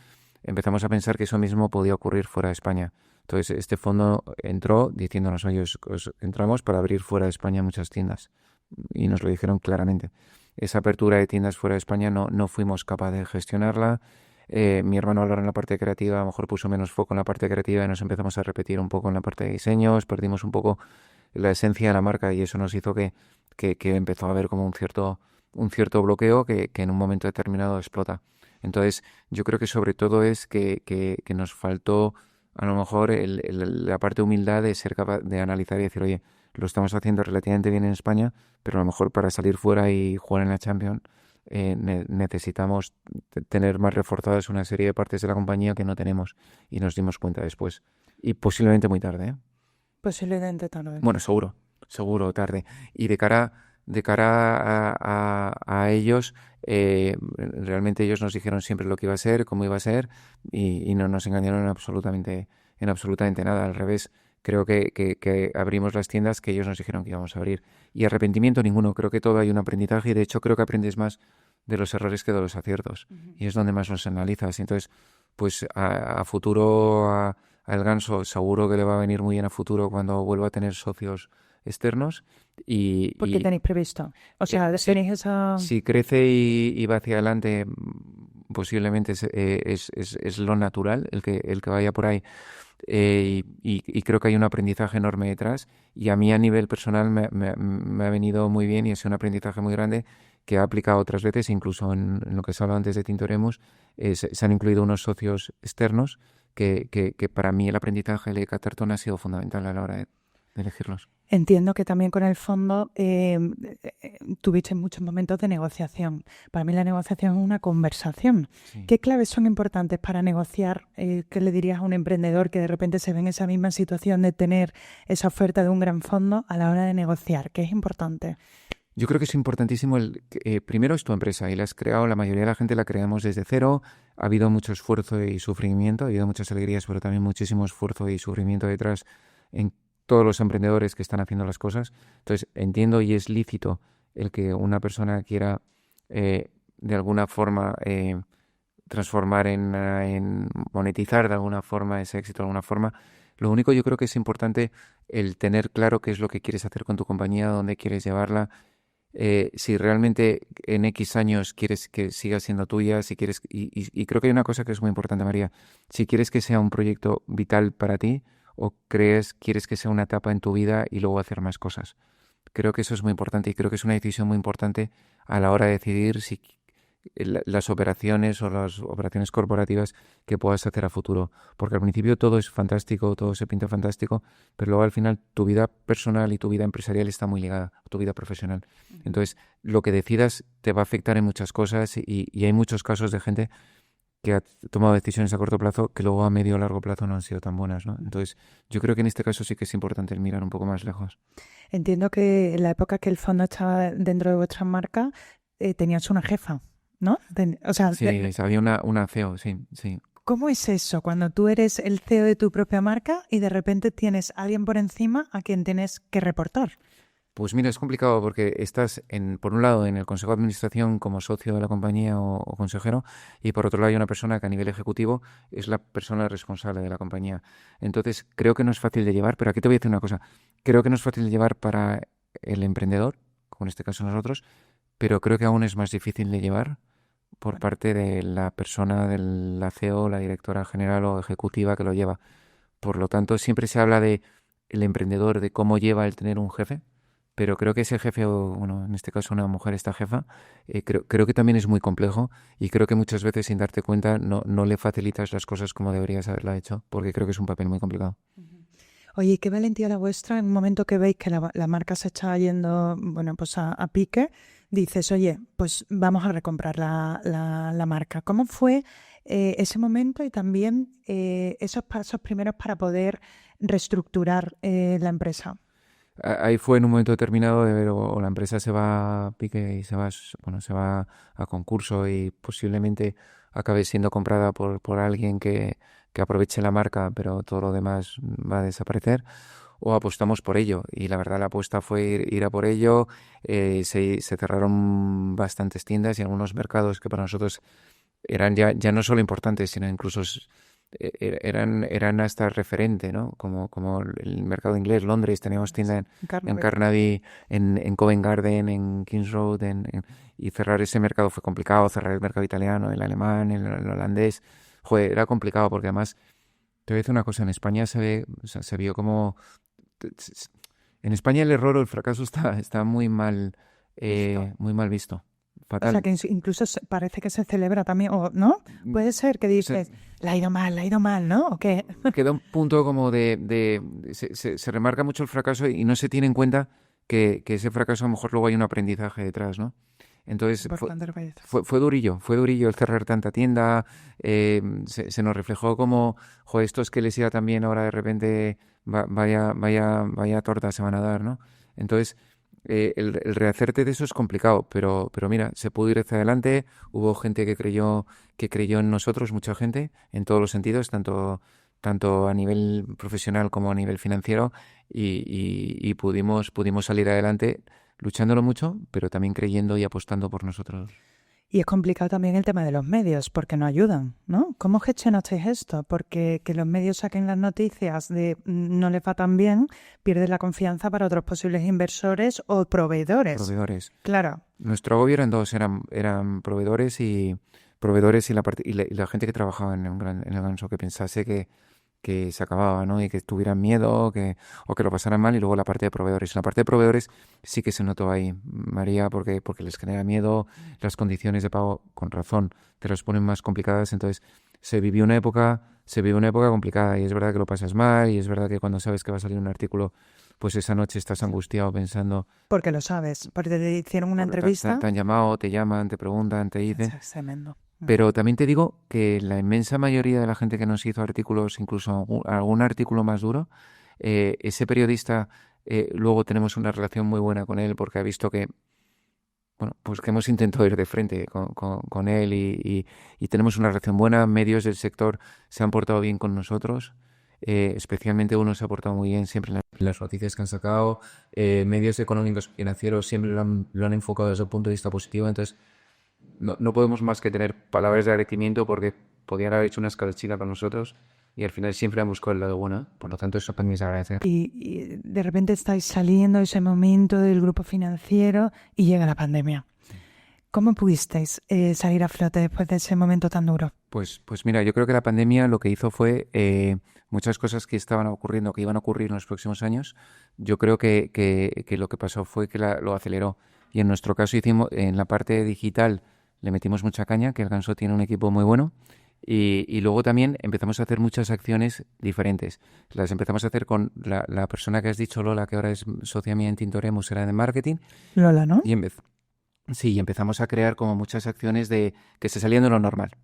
empezamos a pensar que eso mismo podía ocurrir fuera de España. Entonces este fondo entró diciéndonos, oye, entramos para abrir fuera de España muchas tiendas y nos lo dijeron claramente. Esa apertura de tiendas fuera de España no fuimos capaces de gestionarla. Mi hermano Álvaro en la parte creativa a lo mejor puso menos foco en la parte creativa y nos empezamos a repetir un poco en la parte de diseños, perdimos un poco la esencia de la marca y eso nos hizo que empezó a haber como un cierto bloqueo que en un momento determinado explota. Entonces yo creo que sobre todo es que nos faltó a lo mejor la parte de humildad de ser capaz de analizar y decir, oye, lo estamos haciendo relativamente bien en España, pero a lo mejor para salir fuera y jugar en la Champions necesitamos tener más reforzadas una serie de partes de la compañía que no tenemos y nos dimos cuenta después. Y posiblemente muy tarde, ¿eh? Posiblemente tarde. Bueno, seguro tarde. Y de cara a ellos, realmente ellos nos dijeron siempre lo que iba a ser, cómo iba a ser y no nos engañaron en absolutamente nada. Al revés, creo que abrimos las tiendas que ellos nos dijeron que íbamos a abrir. Y arrepentimiento ninguno. Creo que todo hay un aprendizaje y de hecho creo que aprendes más de los errores que de los aciertos. Uh-huh. Y es donde más los analizas. Y entonces, pues a futuro, al Ganso seguro que le va a venir muy bien a futuro cuando vuelva a tener socios externos. ¿Por qué tenéis previsto? O sea, tenéis esa... Si crece y va hacia adelante, posiblemente es lo natural el que vaya por ahí. Y creo que hay un aprendizaje enorme detrás y a mí a nivel personal me ha venido muy bien y es un aprendizaje muy grande que he aplicado otras veces, incluso en lo que se hablaba antes de Tintoremos, se han incluido unos socios externos que para mí el aprendizaje de Catterton ha sido fundamental a la hora de elegirlos. Entiendo que también con el fondo tuviste muchos momentos de negociación. Para mí la negociación es una conversación. Sí. ¿Qué claves son importantes para negociar? ¿Qué le dirías a un emprendedor que de repente se ve en esa misma situación de tener esa oferta de un gran fondo a la hora de negociar? ¿Qué es importante? Yo creo que es importantísimo. Primero es tu empresa y la has creado, la mayoría de la gente la creamos desde cero. Ha habido mucho esfuerzo y sufrimiento, ha habido muchas alegrías, pero también muchísimo esfuerzo y sufrimiento detrás en todos los emprendedores que están haciendo las cosas. Entonces, entiendo y es lícito el que una persona quiera de alguna forma transformar en monetizar de alguna forma ese éxito de alguna forma. Lo único yo creo que es importante el tener claro qué es lo que quieres hacer con tu compañía, dónde quieres llevarla, si realmente en X años quieres que siga siendo tuya, si quieres, y creo que hay una cosa que es muy importante, María, si quieres que sea un proyecto vital para ti o quieres que sea una etapa en tu vida y luego hacer más cosas. Creo que eso es muy importante y creo que es una decisión muy importante a la hora de decidir si las operaciones o las operaciones corporativas que puedas hacer a futuro. Porque al principio todo es fantástico, todo se pinta fantástico, pero luego al final tu vida personal y tu vida empresarial está muy ligada a tu vida profesional. Entonces, lo que decidas te va a afectar en muchas cosas y hay muchos casos de gente que ha tomado decisiones a corto plazo que luego a medio o largo plazo no han sido tan buenas, ¿no? Entonces, yo creo que en este caso sí que es importante el mirar un poco más lejos. Entiendo que en la época que el fondo estaba dentro de vuestra marca, tenías una jefa, ¿no? O sea, Sí, había una CEO, sí, sí. ¿cómo es eso cuando tú eres el CEO de tu propia marca y de repente tienes a alguien por encima a quien tienes que reportar? Pues mira, es complicado porque estás, por un lado, en el Consejo de Administración como socio de la compañía o consejero, y por otro lado hay una persona que a nivel ejecutivo es la persona responsable de la compañía. Entonces, creo que no es fácil de llevar, pero aquí te voy a decir una cosa. Creo que no es fácil de llevar para el emprendedor, como en este caso nosotros, pero creo que aún es más difícil de llevar por parte de la persona, de la CEO, la directora general o ejecutiva que lo lleva. Por lo tanto, siempre se habla de el emprendedor, de cómo lleva el tener un jefe, pero creo que ese jefe, o bueno, en este caso una mujer, esta jefa, creo que también es muy complejo y creo que muchas veces sin darte cuenta no le facilitas las cosas como deberías haberla hecho, porque creo que es un papel muy complicado. Oye, ¿y qué valentía la vuestra en un momento que veis que la marca se está yendo, bueno, pues a pique? Dices, oye, pues vamos a recomprar la marca. ¿Cómo fue ese momento y también esos pasos primeros para poder reestructurar la empresa? Ahí fue en un momento determinado de ver o la empresa se va a pique y se va a concurso y posiblemente acabe siendo comprada por alguien que aproveche la marca, pero todo lo demás va a desaparecer, o apostamos por ello. Y la verdad la apuesta fue ir a por ello. Se cerraron bastantes tiendas y algunos mercados que para nosotros eran ya no solo importantes, sino incluso eran hasta referente, ¿no? Como el mercado inglés, Londres, teníamos tienda en Carnaby, en Covent Garden, en Kings Road, y cerrar ese mercado fue complicado, cerrar el mercado italiano, el alemán, el holandés, joder, era complicado porque además, te voy a decir una cosa, en España se vio como... En España el error o el fracaso está muy mal visto. Fatal. O sea, que incluso parece que se celebra también, o ¿no? Puede ser que dices, la ha ido mal, ¿no? ¿O qué? Queda un punto como se remarca mucho el fracaso y no se tiene en cuenta que ese fracaso a lo mejor luego hay un aprendizaje detrás, ¿no? Entonces fue durillo el cerrar tanta tienda, se nos reflejó como, joder, estos que les iba tan bien ahora de repente vaya torta se van a dar, ¿no? Entonces el rehacerte de eso es complicado, pero mira, se pudo ir hacia adelante, hubo gente que creyó en nosotros, mucha gente, en todos los sentidos, tanto a nivel profesional como a nivel financiero, y pudimos salir adelante luchándolo mucho, pero también creyendo y apostando por nosotros. Y es complicado también el tema de los medios, porque no ayudan, ¿no? ¿Cómo gestionasteis esto? Porque que los medios saquen las noticias de no les va tan bien, pierdes la confianza para otros posibles inversores o proveedores. Claro. Nuestro agobio eran dos, eran proveedores y la gente que trabajaba en el ganso, que pensase que se acababa, ¿no? Y que tuvieran miedo o que lo pasaran mal, y luego la parte de proveedores. En la parte de proveedores sí que se notó ahí, María, porque les genera miedo, las condiciones de pago, con razón, te las ponen más complicadas. Entonces se vivió una época complicada, y es verdad que lo pasas mal, y es verdad que cuando sabes que va a salir un artículo, pues esa noche estás angustiado pensando... Porque lo sabes, porque te hicieron una entrevista. Te han llamado, te llaman, te preguntan, te dicen... Es tremendo. Pero también te digo que la inmensa mayoría de la gente que nos hizo artículos, incluso algún artículo más duro, ese periodista, luego tenemos una relación muy buena con él, porque ha visto que, bueno, pues que hemos intentado ir de frente con él, y tenemos una relación buena. Medios del sector se han portado bien con nosotros, especialmente uno se ha portado muy bien siempre en las noticias que han sacado. Medios económicos y financieros siempre lo han enfocado desde el punto de vista positivo. Entonces, no podemos más que tener palabras de agradecimiento porque podían haber hecho una escalachina con nosotros y al final siempre han buscado el lado bueno. Por lo tanto, eso también es agradecer. Y de repente estáis saliendo de ese momento del grupo financiero y llega la pandemia. ¿Cómo pudisteis salir a flote después de ese momento tan duro? Pues mira, yo creo que la pandemia lo que hizo fue muchas cosas que estaban ocurriendo, que iban a ocurrir en los próximos años. Yo creo que lo que pasó fue que lo aceleró. Y en nuestro caso hicimos, en la parte digital le metimos mucha caña, que el Ganso tiene un equipo muy bueno. Y luego también empezamos a hacer muchas acciones diferentes. Las empezamos a hacer con la persona que has dicho, Lola, que ahora es socia mía en Tintoremus, era de marketing. Lola, ¿no? Sí, empezamos a crear como muchas acciones que se salían de lo normal.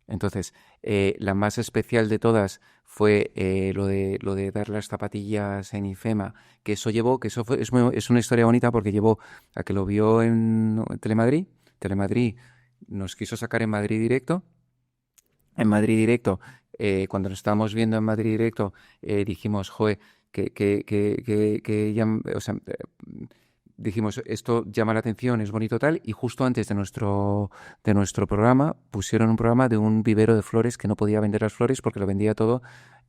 Entonces, la más especial de todas fue lo de dar las zapatillas en IFEMA, que eso llevó, que eso es una historia bonita porque llevó a que lo vio en Telemadrid. Telemadrid nos quiso sacar en Madrid Directo. En Madrid Directo, cuando nos estábamos viendo en Madrid Directo, dijimos, joder, dijimos, esto llama la atención, es bonito tal, y justo antes de nuestro programa pusieron un programa de un vivero de flores que no podía vender las flores porque lo vendía todo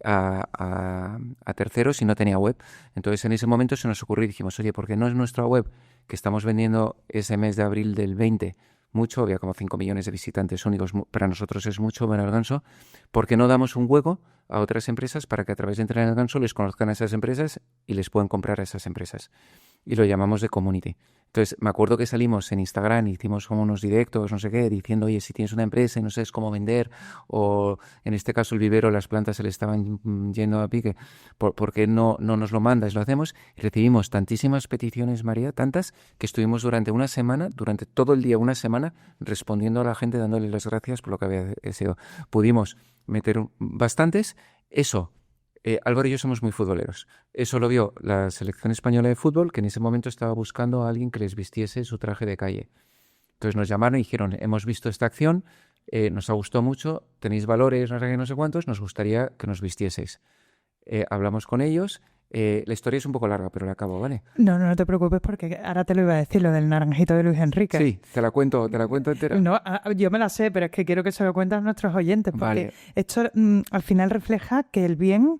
a terceros y no tenía web. Entonces en ese momento se nos ocurrió y dijimos, oye, ¿por qué no es nuestra web que estamos vendiendo ese mes de abril del 20? Mucho, había como 5 millones de visitantes únicos, para nosotros es mucho ver al Ganso, porque no damos un hueco a otras empresas para que a través de entrar en el Ganso les conozcan a esas empresas y les puedan comprar a esas empresas. Y lo llamamos de community. Entonces, me acuerdo que salimos en Instagram y hicimos como unos directos, no sé qué, diciendo, oye, si tienes una empresa y no sabes cómo vender, o en este caso el vivero, las plantas se le estaban yendo a pique, ¿por qué no nos lo mandas? Lo hacemos y recibimos tantísimas peticiones, María, tantas, que estuvimos durante todo el día, una semana, respondiendo a la gente, dándole las gracias por lo que había sido. Pudimos meter bastantes, eso. Álvaro y yo somos muy futboleros. Eso lo vio la selección española de fútbol, que en ese momento estaba buscando a alguien que les vistiese su traje de calle. Entonces nos llamaron y dijeron, hemos visto esta acción, nos ha gustado mucho, tenéis valores, no sé qué, no sé cuántos, nos gustaría que nos vistieseis. Hablamos con ellos. La historia es un poco larga, pero la acabo, ¿vale? No te preocupes porque ahora te lo iba a decir, lo del naranjito de Luis Enrique. Sí, te la cuento entera. No, yo me la sé, pero es que quiero que se lo cuenten nuestros oyentes, porque Vale. esto al final refleja que el bien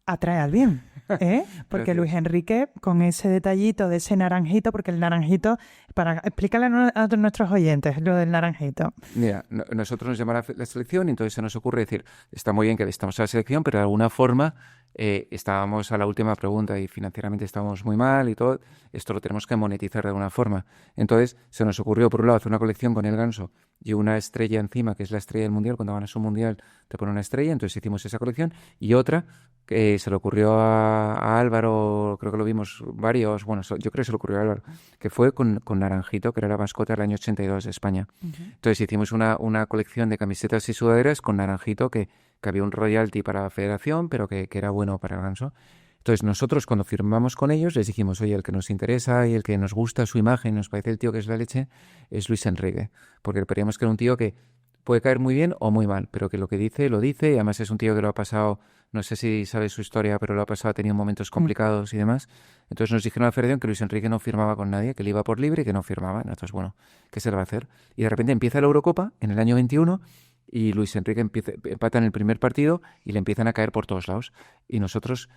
atrae al bien, ¿eh? Porque Gracias. Luis Enrique, con ese detallito de ese naranjito, porque el naranjito, para explícale a nuestros oyentes lo del naranjito. Mira, nosotros nos llama la selección y entonces se nos ocurre decir, está muy bien que estamos a la selección, pero de alguna forma estábamos a la última pregunta y financieramente estábamos muy mal y todo, esto lo tenemos que monetizar de alguna forma. Entonces se nos ocurrió, por un lado, hacer una colección con el Ganso y una estrella encima, que es la estrella del Mundial, cuando ganas un Mundial te ponen una estrella, entonces hicimos esa colección, y otra que se le ocurrió a Álvaro, creo que lo vimos varios, bueno, yo creo que se le ocurrió a Álvaro, que fue con Naranjito, que era la mascota del año 82 de España. Entonces hicimos una colección de camisetas y sudaderas con Naranjito, que había un royalty para la federación, pero que era bueno para el Ganso. Entonces nosotros cuando firmamos con ellos les dijimos, oye, el que nos interesa y el que nos gusta su imagen, nos parece el tío que es la leche, es Luis Enrique, porque creíamos que era un tío que puede caer muy bien o muy mal, pero que lo que dice, lo dice, y además es un tío que lo ha pasado, no sé si sabes su historia, pero lo ha pasado, ha tenido momentos complicados y demás. Entonces nos dijeron a la federación que Luis Enrique no firmaba con nadie, que él iba por libre y que no firmaba. Entonces, bueno, ¿qué se le va a hacer? Y de repente empieza la Eurocopa en el año 21 y Luis Enrique empata en el primer partido y le empiezan a caer por todos lados. Y nosotros,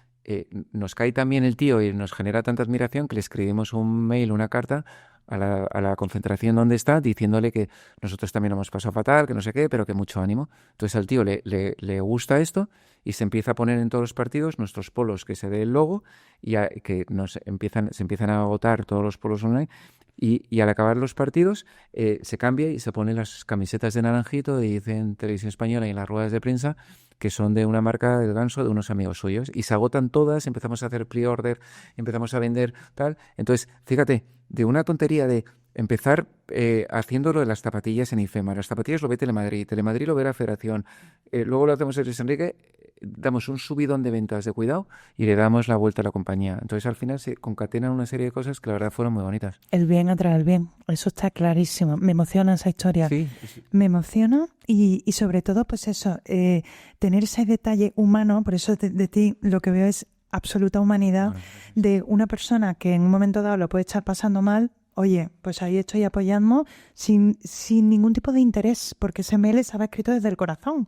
nos cae también el tío y nos genera tanta admiración que le escribimos un mail, una carta a la concentración donde está, diciéndole que nosotros también hemos pasado fatal, que no sé qué, pero que mucho ánimo. Entonces al tío le gusta esto y se empieza a poner en todos los partidos nuestros polos, que se dé el logo, y que se empiezan a agotar todos los polos online. Y al acabar los partidos se cambia y se ponen las camisetas de Naranjito, y dicen Televisión Española y en las ruedas de prensa que son de una marca del Ganso, de unos amigos suyos, y se agotan todas, empezamos a hacer pre-order, empezamos a vender tal. Entonces, fíjate, de una tontería de empezar haciéndolo de las zapatillas en IFEMA, las zapatillas lo ve Telemadrid lo ve la Federación, luego lo hacemos en Luis Enrique, damos un subidón de ventas de cuidado y le damos la vuelta a la compañía. Entonces al final se concatenan una serie de cosas que la verdad fueron muy bonitas. El bien atrae al bien, eso está clarísimo. Me emociona esa historia. Sí. Me emociona y sobre todo pues eso, tener ese detalle humano, por eso de ti lo que veo es absoluta humanidad, de una persona que en un momento dado lo puede estar pasando mal oye, pues ahí estoy apoyando sin ningún tipo de interés, porque ese mail estaba escrito desde el corazón,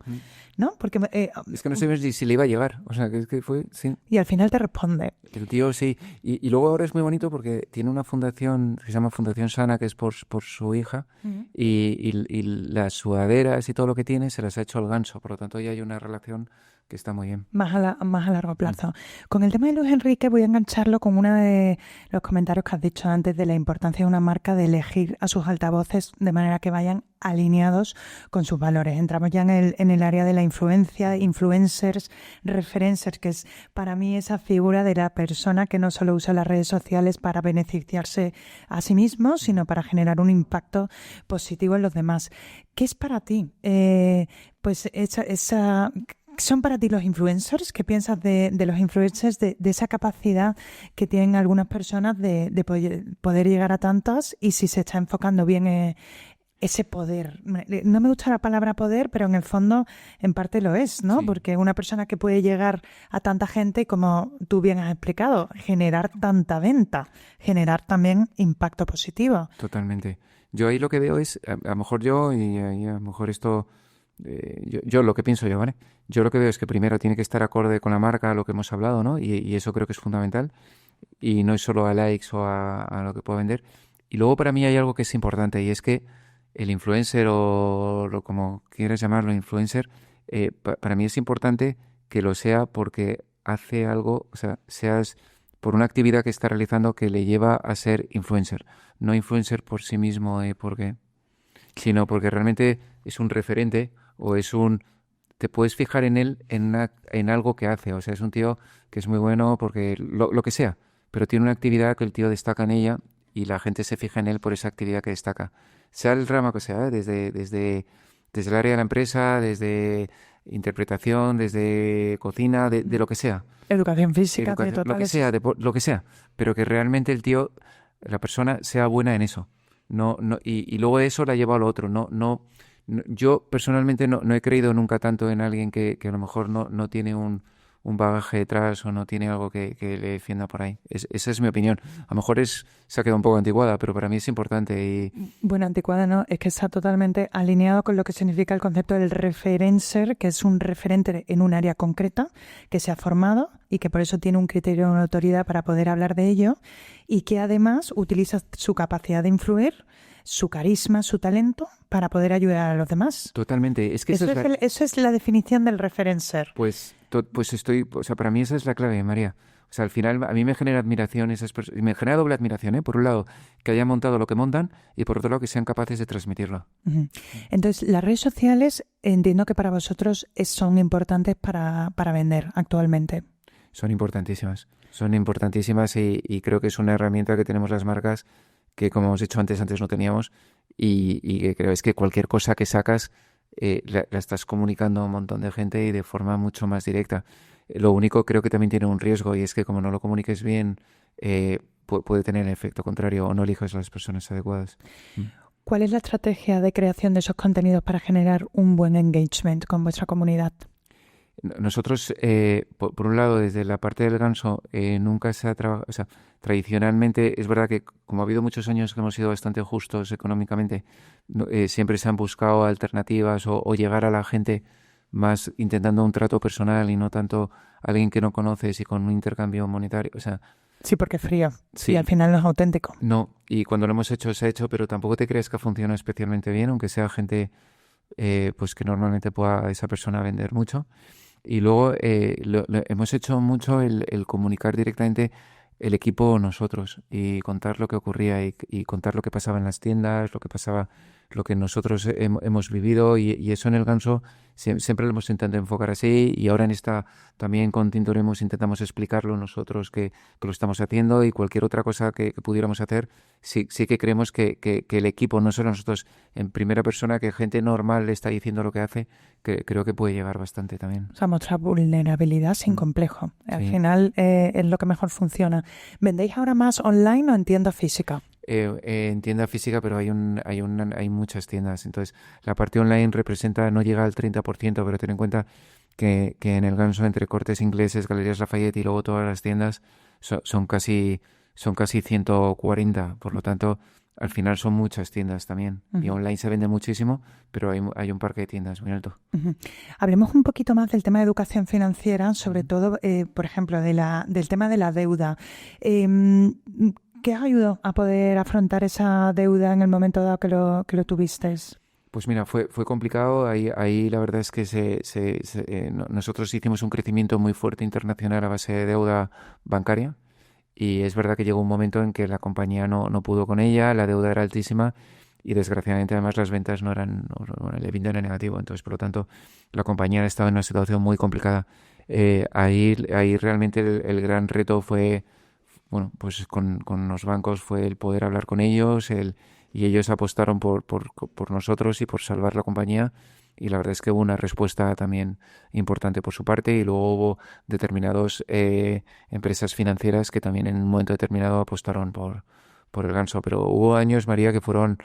¿no? Porque Es que no sabes ni si le iba a llegar. O sea, que es que fue, sí. y al final te responde. El tío sí. Y luego ahora es muy bonito porque tiene una fundación que se llama Fundación Sana, que es por su hija, y las sudaderas y todo lo que tiene se las ha hecho al ganso. Por lo tanto, ya hay una relación que está muy bien. Más a largo plazo. Con el tema de Luis Enrique voy a engancharlo con uno de los comentarios que has dicho antes de la importancia de una marca de elegir a sus altavoces de manera que vayan alineados con sus valores. Entramos ya en el área de la influencia, influencers, referencers, que es para mí esa figura de la persona que no solo usa las redes sociales para beneficiarse a sí mismo, sino para generar un impacto positivo en los demás. ¿Qué es para ti? Pues ¿son para ti los influencers? ¿Qué piensas de los influencers, de esa capacidad que tienen algunas personas de poder llegar a tantas y si se está enfocando bien ese poder? No me gusta la palabra poder, pero en el fondo en parte lo es, ¿no? Sí. Porque una persona que puede llegar a tanta gente, como tú bien has explicado, generar tanta venta, generar también impacto positivo. Totalmente. Yo ahí lo que veo es, a lo mejor yo, y a lo mejor esto, yo lo que pienso yo, ¿vale? Yo lo que veo es que primero tiene que estar acorde con la marca, a lo que hemos hablado, ¿no? Y eso creo que es fundamental. Y no es solo a likes o a lo que pueda vender. Y luego para mí hay algo que es importante y es que el influencer o como quieras llamarlo, influencer, para mí es importante que lo sea porque hace algo, o sea, seas por una actividad que está realizando que le lleva a ser influencer. No influencer por sí mismo, sino porque realmente es un referente o te puedes fijar en él en algo que hace. O sea, es un tío que es muy bueno porque lo que sea, pero tiene una actividad que el tío destaca en ella y la gente se fija en él por esa actividad que destaca. Sea el rama que sea, desde el área de la empresa, desde interpretación, desde cocina, de lo que sea. Educación física, de Lo que sea, lo que sea, pero que realmente la persona sea buena en eso. Y luego eso la lleva a lo otro. Yo personalmente no he creído nunca tanto en alguien que a lo mejor no tiene un bagaje detrás o no tiene algo que le defienda por ahí. Esa es mi opinión. A lo mejor se ha quedado un poco anticuada, pero para mí es importante. Bueno, anticuada no, es que está totalmente alineado con lo que significa el concepto del referencer, que es un referente en un área concreta que se ha formado y que por eso tiene un criterio de autoridad para poder hablar de ello y que además utiliza su capacidad de influir, su carisma, su talento para poder ayudar a los demás. Totalmente. Es que eso es la definición del referencer. Pues o sea, para mí esa es la clave, María. O sea, al final a mí me genera admiración esas personas, y me genera doble admiración, por un lado, que hayan montado lo que montan y por otro lado que sean capaces de transmitirlo. Uh-huh. Entonces, las redes sociales entiendo que para vosotros son importantes para vender actualmente. Son importantísimas y creo que es una herramienta que tenemos las marcas que, como hemos dicho antes no teníamos y que creo es que cualquier cosa que sacas la estás comunicando a un montón de gente y de forma mucho más directa. Lo único creo que también tiene un riesgo y es que como no lo comuniques bien puede tener el efecto contrario o no eliges las personas adecuadas. ¿Cuál es la estrategia de creación de esos contenidos para generar un buen engagement con vuestra comunidad? Nosotros, por un lado, desde la parte del ganso, nunca se ha trabajado, o sea, tradicionalmente es verdad que como ha habido muchos años que hemos sido bastante justos económicamente, siempre se han buscado alternativas o llegar a la gente más intentando un trato personal y no tanto alguien que no conoces y con un intercambio monetario, o sea... Sí, porque es frío sí, y al final no es auténtico. No, y cuando lo hemos hecho, se ha hecho, pero tampoco te crees que funciona especialmente bien, aunque sea gente pues que normalmente pueda esa persona vender mucho. Y luego hemos hecho mucho el comunicar directamente el equipo nosotros y contar lo que ocurría y contar lo que pasaba en las tiendas, lo que pasaba, lo que nosotros hemos vivido y eso en el ganso siempre lo hemos intentado enfocar así y ahora en esta también con Tintoremus intentamos explicarlo nosotros que lo estamos haciendo y cualquier otra cosa que pudiéramos hacer sí que creemos que el equipo, no solo nosotros en primera persona, que gente normal le está diciendo lo que hace, que creo que puede llegar bastante también. O sea, mostrar vulnerabilidad sin complejo. Al final es lo que mejor funciona. ¿Vendéis ahora más online o en tienda física? En tienda física, pero hay muchas tiendas. Entonces, la parte online no llega al 30%, pero ten en cuenta que en el ganso entre Cortes Ingleses, Galerías Lafayette y luego todas las tiendas son casi 140. Por lo tanto, al final son muchas tiendas también. Ujú. Y online se vende muchísimo, pero hay un parque de tiendas muy alto. Ujú. Hablemos un poquito más del tema de educación financiera, sobre Ujú. todo, por ejemplo, del tema de la deuda. Em, ¿Qué os ayudó a poder afrontar esa deuda en el momento dado que lo tuvisteis? Pues mira, fue complicado. Ahí la verdad es que nosotros hicimos un crecimiento muy fuerte internacional a base de deuda bancaria. Y es verdad que llegó un momento en que la compañía no pudo con ella, la deuda era altísima y desgraciadamente además las ventas no eran, bueno, el EBITDA era negativo. Entonces, por lo tanto, la compañía estaba en una situación muy complicada. Ahí realmente el gran reto fue, bueno, pues con los bancos fue el poder hablar con ellos, y ellos apostaron por nosotros y por salvar la compañía. Y la verdad es que hubo una respuesta también importante por su parte, y luego hubo determinados empresas financieras que también en un momento determinado apostaron por el ganso. Pero hubo años, María, que fueron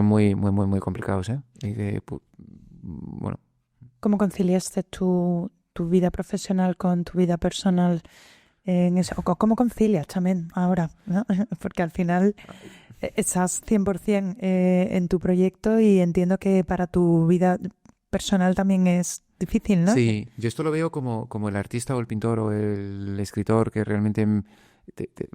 muy, muy, muy, muy complicados, ¿eh? Bueno, ¿Cómo conciliaste tu vida profesional con tu vida personal en eso? O ¿cómo concilias también ahora, ¿no? Porque al final estás 100% en tu proyecto y entiendo que para tu vida personal también es difícil, ¿no? sí, yo esto lo veo como el artista o el pintor o el escritor que realmente te- te-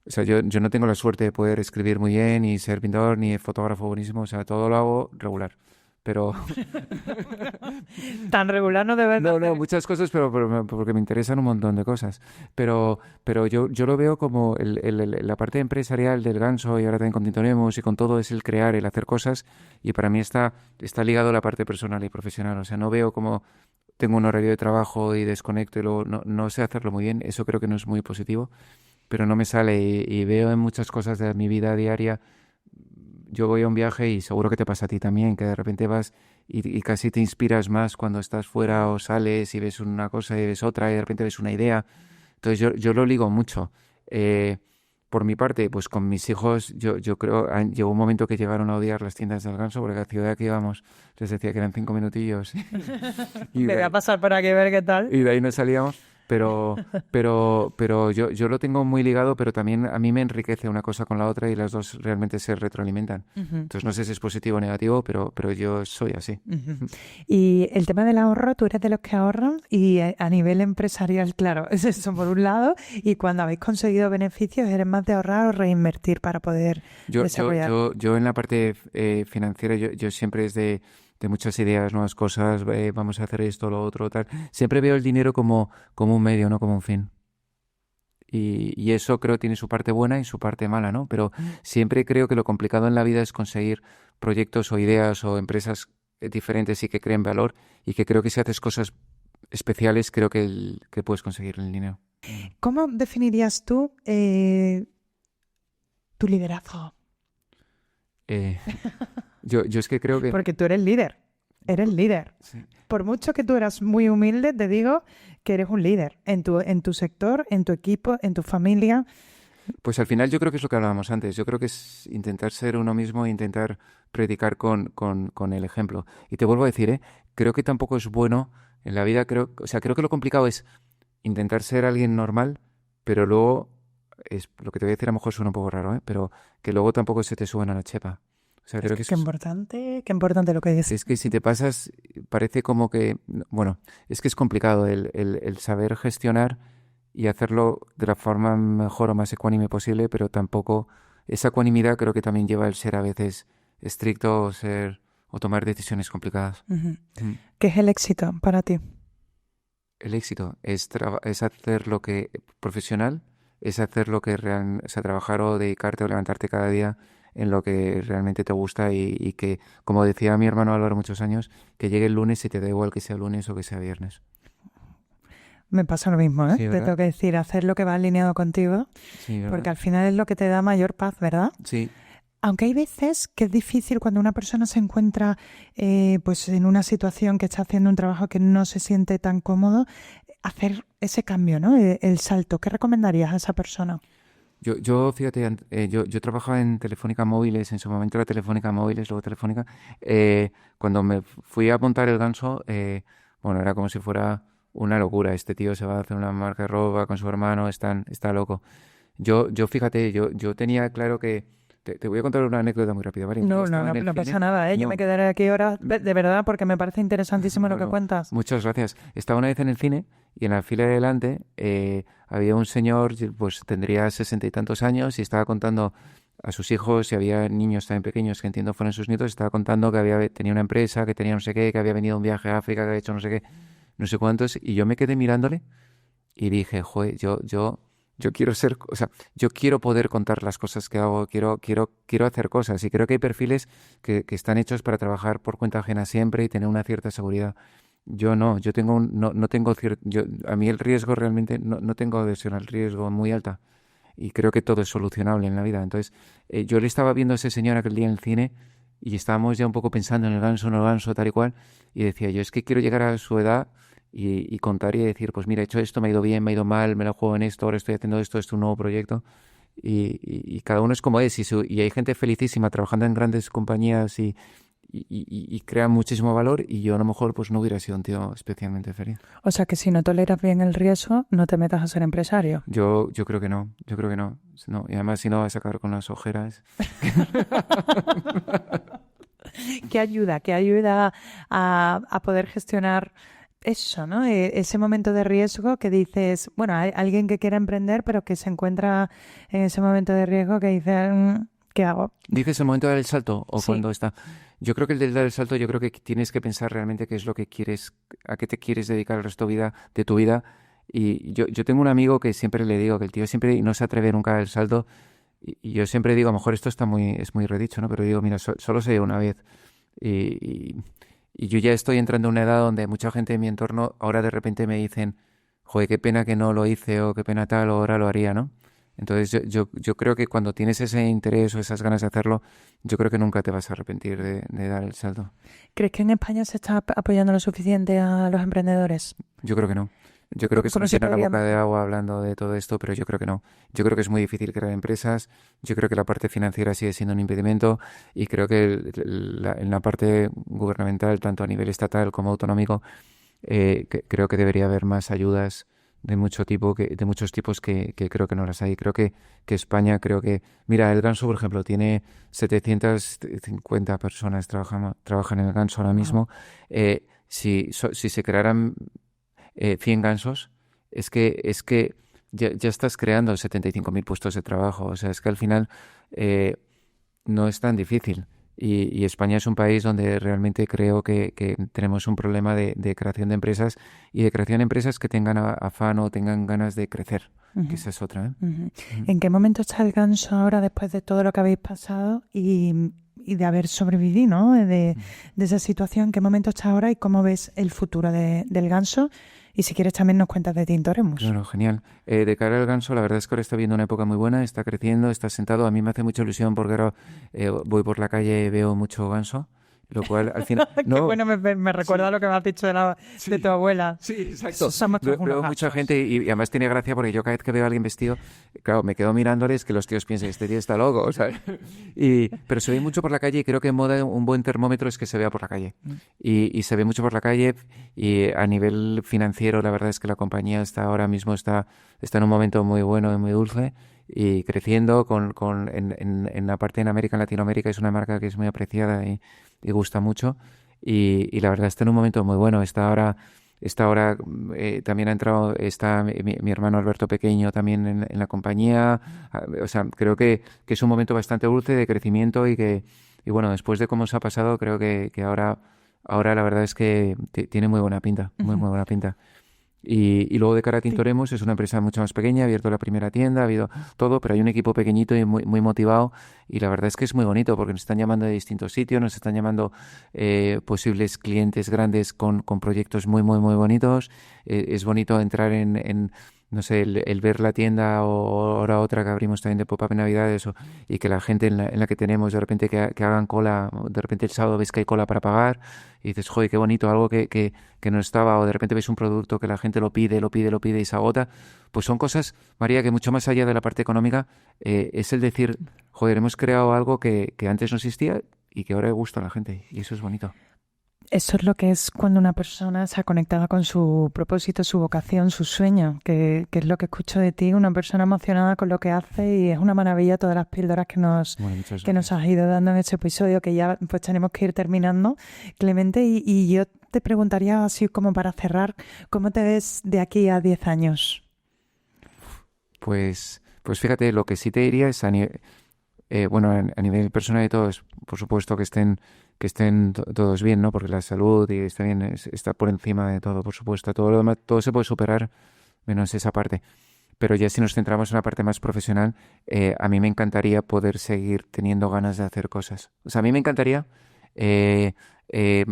o sea, yo no tengo la suerte de poder escribir muy bien, ni ser pintor, ni fotógrafo buenísimo, o sea, todo lo hago regular. Pero, Tan regular no debes de no, hacer. muchas cosas, pero porque me interesan un montón de cosas. Pero yo lo veo como la parte empresarial del Ganso, y ahora también con Tintonemos y con todo, es el crear, el hacer cosas, y para mí está ligado a la parte personal y profesional. O sea, no veo como tengo un horario de trabajo y desconecto y luego no sé hacerlo muy bien. Eso creo que no es muy positivo, pero no me sale, y veo en muchas cosas de mi vida diaria. Yo voy a un viaje y seguro que te pasa a ti también, que de repente vas y casi te inspiras más cuando estás fuera o sales y ves una cosa y ves otra y de repente ves una idea. Entonces yo lo ligo mucho. Eh, por mi parte, pues con mis hijos, yo creo, llegó un momento que llegaron a odiar las tiendas del Ganso porque la ciudad que íbamos les decía que eran 5 minutillos y Me voy a de, pasar por aquí a ver qué tal. y de ahí no salíamos. Pero yo lo tengo muy ligado, pero también a mí me enriquece una cosa con la otra y las dos realmente se retroalimentan. Ujú, Entonces no sé si es positivo o negativo, pero yo soy así. ujú. Y el tema del ahorro, tú eres de los que ahorran y a nivel empresarial, claro, es eso por un lado, y cuando habéis conseguido beneficios, eres más de ahorrar o reinvertir para poder Yo, yo, desarrollar. yo en la parte financiera, yo siempre es de muchas ideas, nuevas cosas, vamos a hacer esto, lo otro, tal. Siempre veo el dinero como un medio, no como un fin. Y eso creo tiene su parte buena y su parte mala, ¿no? Pero siempre creo que lo complicado en la vida es conseguir proyectos o ideas o empresas diferentes y que creen valor, y que creo que si haces cosas especiales, creo que puedes conseguir el dinero. ¿Cómo definirías tú tu liderazgo? Eh, yo es que creo que... Porque tú eres líder, eres líder. Sí. Por mucho que tú eras muy humilde, te digo que eres un líder en tu sector, en tu equipo, en tu familia. Pues al final yo creo que es lo que hablábamos antes. Yo creo que es intentar ser uno mismo e intentar predicar con el ejemplo. Y te vuelvo a decir, creo que tampoco es bueno en la vida. Creo que lo complicado es intentar ser alguien normal, pero luego, es lo que te voy a decir a lo mejor suena un poco raro, pero que luego tampoco se te suban a la chepa. O sea, Es creo que que qué importante lo que dices. es que si te pasas, parece como que, bueno, es que es complicado el saber gestionar y hacerlo de la forma mejor o más ecuánime posible, pero tampoco, esa ecuanimidad creo que también lleva el ser a veces estricto o tomar decisiones complicadas. Ujú. Mm. ¿Qué es el éxito para ti? El éxito es hacer lo que profesional, es hacer lo que o sea, trabajar o dedicarte o levantarte cada día en lo que realmente te gusta, y que, como decía mi hermano Álvaro muchos años, que llegue el lunes y te da igual que sea lunes o que sea viernes. Me pasa lo mismo, ¿eh? Sí, Te ¿verdad? tengo que decir, hacer lo que va alineado contigo, Sí, ¿verdad? porque al final es lo que te da mayor paz, ¿verdad? Sí, Aunque hay veces que es difícil cuando una persona se encuentra pues en una situación que está haciendo un trabajo que no se siente tan cómodo, hacer ese cambio, ¿no? El salto. ¿Qué recomendarías a esa persona? fíjate, yo trabajaba en Telefónica Móviles, en su momento era Telefónica Móviles, luego Telefónica. Cuando me fui a montar el Ganso, bueno, era como si fuera una locura. Este tío se va a hacer una marca de ropa con su hermano, está loco. Fíjate, yo tenía claro que Te voy a contar una anécdota muy rápida, ¿vale? No, no pasa nada, ¿eh? Yo me quedaré aquí horas, de verdad, porque me parece interesantísimo lo que cuentas. Muchas gracias. Estaba una vez en el cine y en la fila de delante había un señor, pues tendría 60 y tantos años y estaba contando a sus hijos, y había niños también pequeños que entiendo fueron sus nietos, estaba contando que tenía una empresa, que tenía no sé qué, que había venido a un viaje a África, que había hecho no sé qué, no sé cuántos, y yo me quedé mirándole y dije, joder, yo quiero ser, o sea, yo quiero poder contar las cosas que hago, quiero hacer cosas, y creo que hay perfiles que están hechos para trabajar por cuenta ajena siempre y tener una cierta seguridad. Yo no, yo tengo no tengo a mí el riesgo realmente, no tengo adhesión al riesgo muy alta, y creo que todo es solucionable en la vida. Entonces, yo le estaba viendo a ese señor aquel día en el cine y estábamos ya un poco pensando en el ganso, no el ganso, tal y cual, y decía yo, es que quiero llegar a su edad y contar y decir, pues mira, he hecho esto, me ha ido bien, me ha ido mal, me la juego en esto, ahora estoy haciendo esto, es un nuevo proyecto. Y cada uno es como es, y hay gente felicísima trabajando en grandes compañías y crea muchísimo valor, y yo a lo mejor pues no hubiera sido un tío especialmente feliz. O sea que si no toleras bien el riesgo, no te metas a ser empresario. Yo creo que no, No, y además si no vas a acabar con las ojeras. ¿Qué ayuda a poder gestionar eso, ¿no? Ese momento de riesgo que dices, bueno, hay alguien que quiera emprender, pero que se encuentra en ese momento de riesgo que dice, ¿qué hago? ¿Dices el momento de dar el salto o Sí. cuando está? Yo creo que el del dar el salto, yo creo que tienes que pensar realmente qué es lo que quieres, a qué te quieres dedicar el resto de tu vida. Y yo tengo un amigo que siempre le digo que el tío siempre no se atreve nunca a dar el salto. Y yo siempre digo, a lo mejor esto es muy redicho, ¿no? Pero digo, mira, solo se dio una vez. Y, y yo ya estoy entrando en una edad donde mucha gente en mi entorno ahora de repente me dicen, joder, qué pena que no lo hice, o qué pena tal, o ahora lo haría, ¿no? Entonces yo creo que cuando tienes ese interés o esas ganas de hacerlo, yo creo que nunca te vas a arrepentir de dar el salto. ¿Crees que en España se está apoyando lo suficiente a los emprendedores? Yo creo que no. Yo creo que se ¿Cómo me se llena la podría? boca de agua hablando de todo esto, pero yo creo que no. Yo creo que es muy difícil crear empresas. Yo creo que la parte financiera sigue siendo un impedimento, y creo que en la parte gubernamental, tanto a nivel estatal como autonómico, creo que debería haber más ayudas de muchos tipos que creo que no las hay. Creo que España, mira, el Ganso, por ejemplo, tiene 750 personas trabajan en el Ganso ahora mismo. Si se crearan 100 gansos, es que ya estás creando 75.000 puestos de trabajo. O sea, es que al final no es tan difícil. Y España es un país donde realmente creo que tenemos un problema de creación de empresas, y de creación de empresas que tengan afán o tengan ganas de crecer, que esa es otra, ¿eh? Uh-huh. ¿En qué momento está el ganso ahora después de todo lo que habéis pasado y de haber sobrevivido, ¿no? De esa situación? ¿En qué momento está ahora y cómo ves el futuro del ganso? Y si quieres también nos cuentas de Tintoremus. Claro, genial. De cara al ganso, la verdad es que ahora está viendo una época muy buena, está creciendo, está sentado. A mí me hace mucha ilusión porque ahora voy por la calle y veo mucho ganso, lo cual al final... Qué bueno, me recuerda lo que me has dicho de tu abuela. Sí, exacto. Somos todos unos Veo mucha gansos. gente y además tiene gracia porque yo cada vez que veo a alguien vestido, claro, me quedo mirándoles, que los tíos piensen, este tío está loco, ¿sabes? Pero se ve mucho por la calle, y creo que en moda un buen termómetro es que se vea por la calle. Y se ve mucho por la calle, y a nivel financiero la verdad es que la compañía ahora mismo está en un momento muy bueno y muy dulce, y creciendo en la parte en América, en Latinoamérica, es una marca que es muy apreciada y gusta mucho, y la verdad está en un momento muy bueno. Está ahora también ha entrado, está mi hermano Alberto Pequeño también en la compañía. O sea, creo que es un momento bastante dulce de crecimiento, y bueno, después de cómo se ha pasado, creo que ahora la verdad es que tiene muy buena pinta, muy buena pinta. Y luego de cara a Tintoremus, es una empresa mucho más pequeña, ha abierto la primera tienda, ha habido todo, pero hay un equipo pequeñito y muy motivado, y la verdad es que es muy bonito porque nos están llamando de distintos sitios, nos están llamando posibles clientes grandes con proyectos muy bonitos. Es bonito entrar en no sé, el ver la tienda, o ahora otra que abrimos también de pop-up en Navidades, y que la gente en la que tenemos de repente que hagan cola, de repente el sábado ves que hay cola para pagar y dices, joder, qué bonito, algo que no estaba, o de repente ves un producto que la gente lo pide y se agota. Pues son cosas, María, que mucho más allá de la parte económica, es el decir, joder, hemos creado algo que antes no existía y que ahora gusta a la gente, y eso es bonito. Eso es lo que es cuando una persona se ha conectado con su propósito, su vocación, su sueño, que es lo que escucho de ti, una persona emocionada con lo que hace, y es una maravilla todas las píldoras que nos has ido dando en este episodio, que ya pues tenemos que ir terminando, Clemente, y yo te preguntaría así como para cerrar, ¿cómo te ves de aquí a 10 años? Pues fíjate, lo que sí te diría es a nivel personal y todo, es por supuesto que estén todos bien, ¿no? Porque la salud y está bien, está por encima de todo, por supuesto. Todo lo demás, todo se puede superar, menos esa parte. Pero ya si nos centramos en la parte más profesional, a mí me encantaría poder seguir teniendo ganas de hacer cosas. O sea, a mí me encantaría, eh, eh,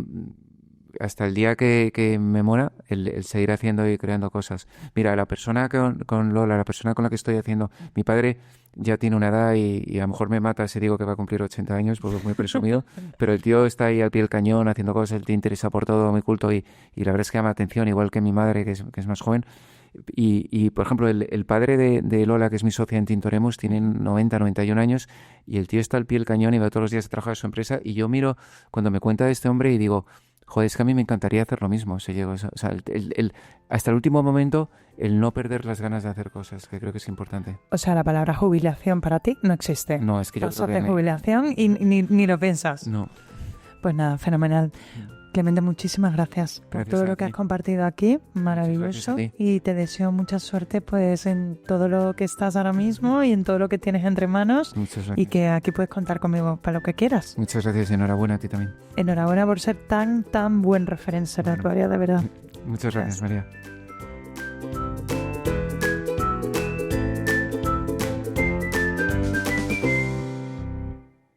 hasta el día que me muera, el seguir haciendo y creando cosas. Mira, la persona con Lola, la persona con la que estoy haciendo, mi padre ya tiene una edad y a lo mejor me mata si digo que va a cumplir 80 años, porque es muy presumido, pero el tío está ahí al pie del cañón haciendo cosas, el tío interesa por todo, muy culto, y la verdad es que llama atención, igual que mi madre, que es más joven. Por ejemplo, el padre de Lola, que es mi socia en Tintoremos, tiene 90, 91 años, y el tío está al pie del cañón y va todos los días a trabajar a su empresa, y yo miro cuando me cuenta de este hombre y digo, joder, es que a mí me encantaría hacer lo mismo. Hasta el último momento, el no perder las ganas de hacer cosas, que creo que es importante. O sea, la palabra jubilación para ti no existe. No, es que yo Pasas creo que de jubilación y ni lo piensas. No. Pues nada, fenomenal. Clemente, muchísimas gracias por todo lo que has compartido aquí, maravilloso, y te deseo mucha suerte pues en todo lo que estás ahora mismo y en todo lo que tienes entre manos, y que aquí puedes contar conmigo para lo que quieras. Muchas gracias y enhorabuena a ti también. Enhorabuena por ser tan buen referencer, Gloria, de verdad. Muchas gracias, María.